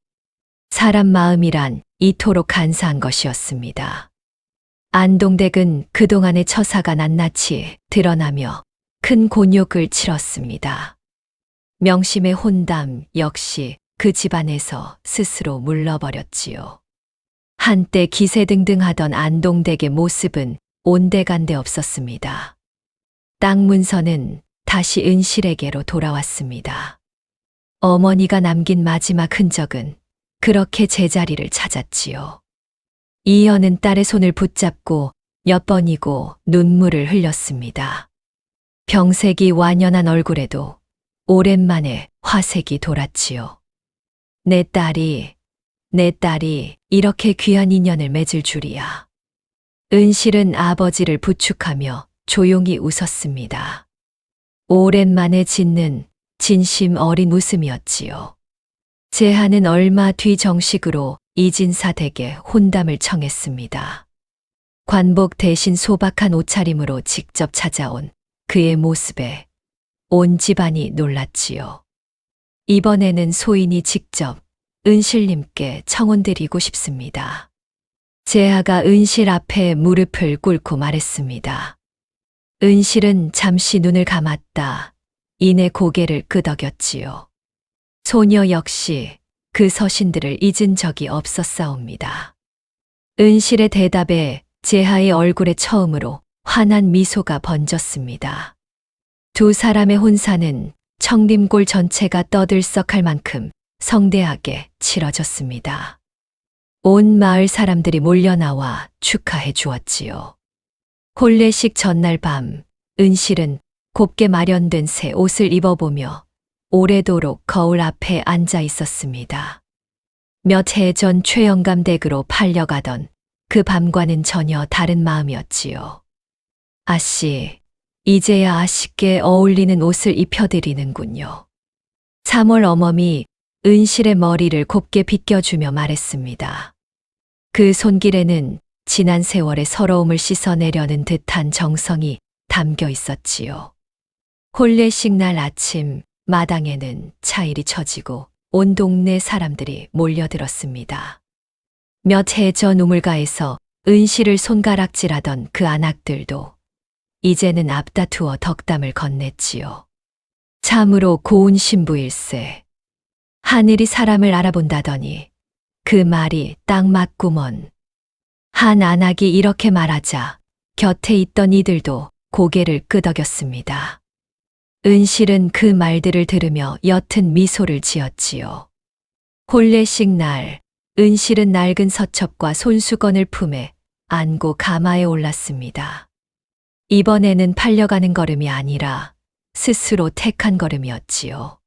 사람 마음이란 이토록 간사한 것이었습니다. 안동댁은 그동안의 처사가 낱낱이 드러나며 큰 곤욕을 치렀습니다. 명심의 혼담 역시 그 집안에서 스스로 물러버렸지요. 한때 기세등등하던 안동댁의 모습은 온데간데 없었습니다. 땅 문서는 다시 은실에게로 돌아왔습니다. 어머니가 남긴 마지막 흔적은 그렇게 제자리를 찾았지요. 이현은 딸의 손을 붙잡고 몇 번이고 눈물을 흘렸습니다. 병색이 완연한 얼굴에도 오랜만에 화색이 돌았지요. 내 딸이 이렇게 귀한 인연을 맺을 줄이야. 은실은 아버지를 부축하며 조용히 웃었습니다. 오랜만에 짓는 진심 어린 웃음이었지요. 제하는 얼마 뒤 정식으로 이진사 댁에 혼담을 청했습니다. 관복 대신 소박한 옷차림으로 직접 찾아온 그의 모습에 온 집안이 놀랐지요. 이번에는 소인이 직접 은실님께 청혼드리고 싶습니다. 제하가 은실 앞에 무릎을 꿇고 말했습니다. 은실은 잠시 눈을 감았다. 이내 고개를 끄덕였지요. 소녀 역시 그 서신들을 잊은 적이 없었사옵니다. 은실의 대답에 제하의 얼굴에 처음으로 환한 미소가 번졌습니다. 두 사람의 혼사는 청림골 전체가 떠들썩할 만큼 성대하게 치러졌습니다. 온 마을 사람들이 몰려나와 축하해 주었지요. 혼례식 전날 밤, 은실은 곱게 마련된 새 옷을 입어보며 오래도록 거울 앞에 앉아 있었습니다. 몇 해 전 최영감 댁으로 팔려가던 그 밤과는 전혀 다른 마음이었지요. 아씨, 이제야 아씨께 어울리는 옷을 입혀드리는군요. 3월 어멈이 은실의 머리를 곱게 빗겨주며 말했습니다. 그 손길에는 지난 세월의 서러움을 씻어내려는 듯한 정성이 담겨 있었지요. 혼례식 날 아침 마당에는 차일이 처지고 온 동네 사람들이 몰려들었습니다. 몇 해 전 우물가에서 은실을 손가락질하던 그 안악들도 이제는 앞다투어 덕담을 건넸지요. 참으로 고운 신부일세. 하늘이 사람을 알아본다더니 그 말이 딱 맞구먼. 한 안악이 이렇게 말하자 곁에 있던 이들도 고개를 끄덕였습니다. 은실은 그 말들을 들으며 옅은 미소를 지었지요. 혼례식 날 은실은 낡은 서첩과 손수건을 품에 안고 가마에 올랐습니다. 이번에는 팔려가는 걸음이 아니라 스스로 택한 걸음이었지요.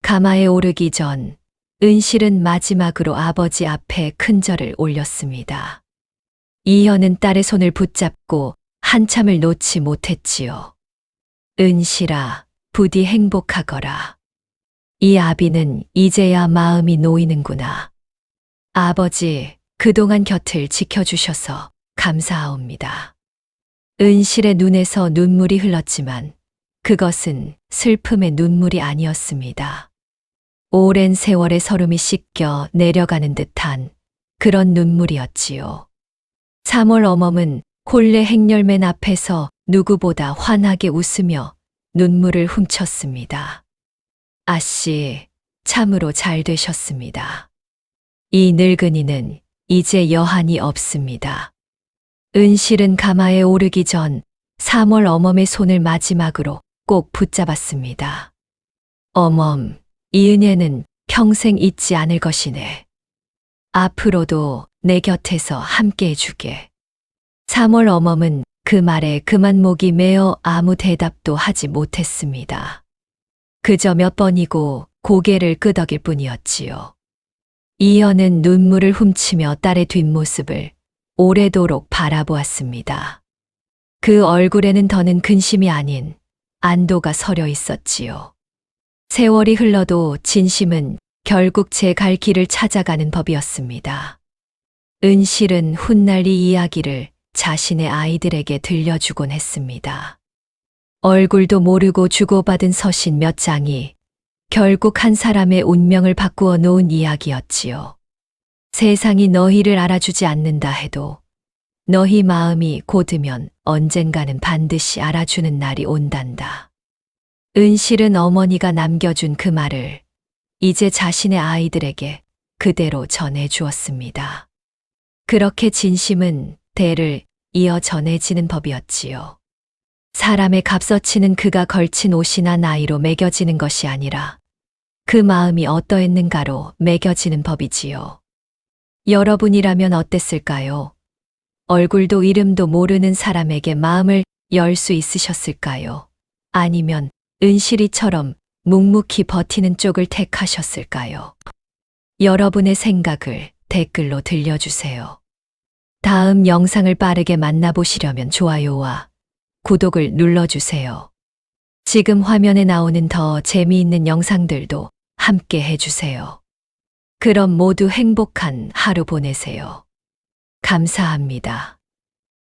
가마에 오르기 전 은실은 마지막으로 아버지 앞에 큰절을 올렸습니다. 이현은 딸의 손을 붙잡고 한참을 놓지 못했지요. 은실아, 부디 행복하거라. 이 아비는 이제야 마음이 놓이는구나. 아버지, 그동안 곁을 지켜주셔서 감사하옵니다. 은실의 눈에서 눈물이 흘렀지만 그것은 슬픔의 눈물이 아니었습니다. 오랜 세월의 서름이 씻겨 내려가는 듯한 그런 눈물이었지요. 3월 어멈은 혼례 행렬맨 앞에서 누구보다 환하게 웃으며 눈물을 훔쳤습니다. 아씨, 참으로 잘 되셨습니다. 이 늙은이는 이제 여한이 없습니다. 은실은 가마에 오르기 전 3월 어멈의 손을 마지막으로 꼭 붙잡았습니다. 어멈, 이 은혜는 평생 잊지 않을 것이네. 앞으로도 내 곁에서 함께 해주게. 3월 어멈은 그 말에 그만 목이 메어 아무 대답도 하지 못했습니다. 그저 몇 번이고 고개를 끄덕일 뿐이었지요. 이연은 눈물을 훔치며 딸의 뒷모습을 오래도록 바라보았습니다. 그 얼굴에는 더는 근심이 아닌 안도가 서려 있었지요. 세월이 흘러도 진심은 결국 제 갈 길을 찾아가는 법이었습니다. 은실은 훗날 이 이야기를 자신의 아이들에게 들려주곤 했습니다. 얼굴도 모르고 주고받은 서신 몇 장이 결국 한 사람의 운명을 바꾸어 놓은 이야기였지요. 세상이 너희를 알아주지 않는다 해도 너희 마음이 곧으면 언젠가는 반드시 알아주는 날이 온단다. 은실은 어머니가 남겨준 그 말을 이제 자신의 아이들에게 그대로 전해 주었습니다. 그렇게 진심은 대를 이어 전해지는 법이었지요. 사람의 값어치는 그가 걸친 옷이나 나이로 매겨지는 것이 아니라 그 마음이 어떠했는가로 매겨지는 법이지요. 여러분이라면 어땠을까요? 얼굴도 이름도 모르는 사람에게 마음을 열 수 있으셨을까요? 아니면 은실이처럼 묵묵히 버티는 쪽을 택하셨을까요? 여러분의 생각을 댓글로 들려주세요. 다음 영상을 빠르게 만나보시려면 좋아요와 구독을 눌러주세요. 지금 화면에 나오는 더 재미있는 영상들도 함께 해주세요. 그럼 모두 행복한 하루 보내세요. 감사합니다.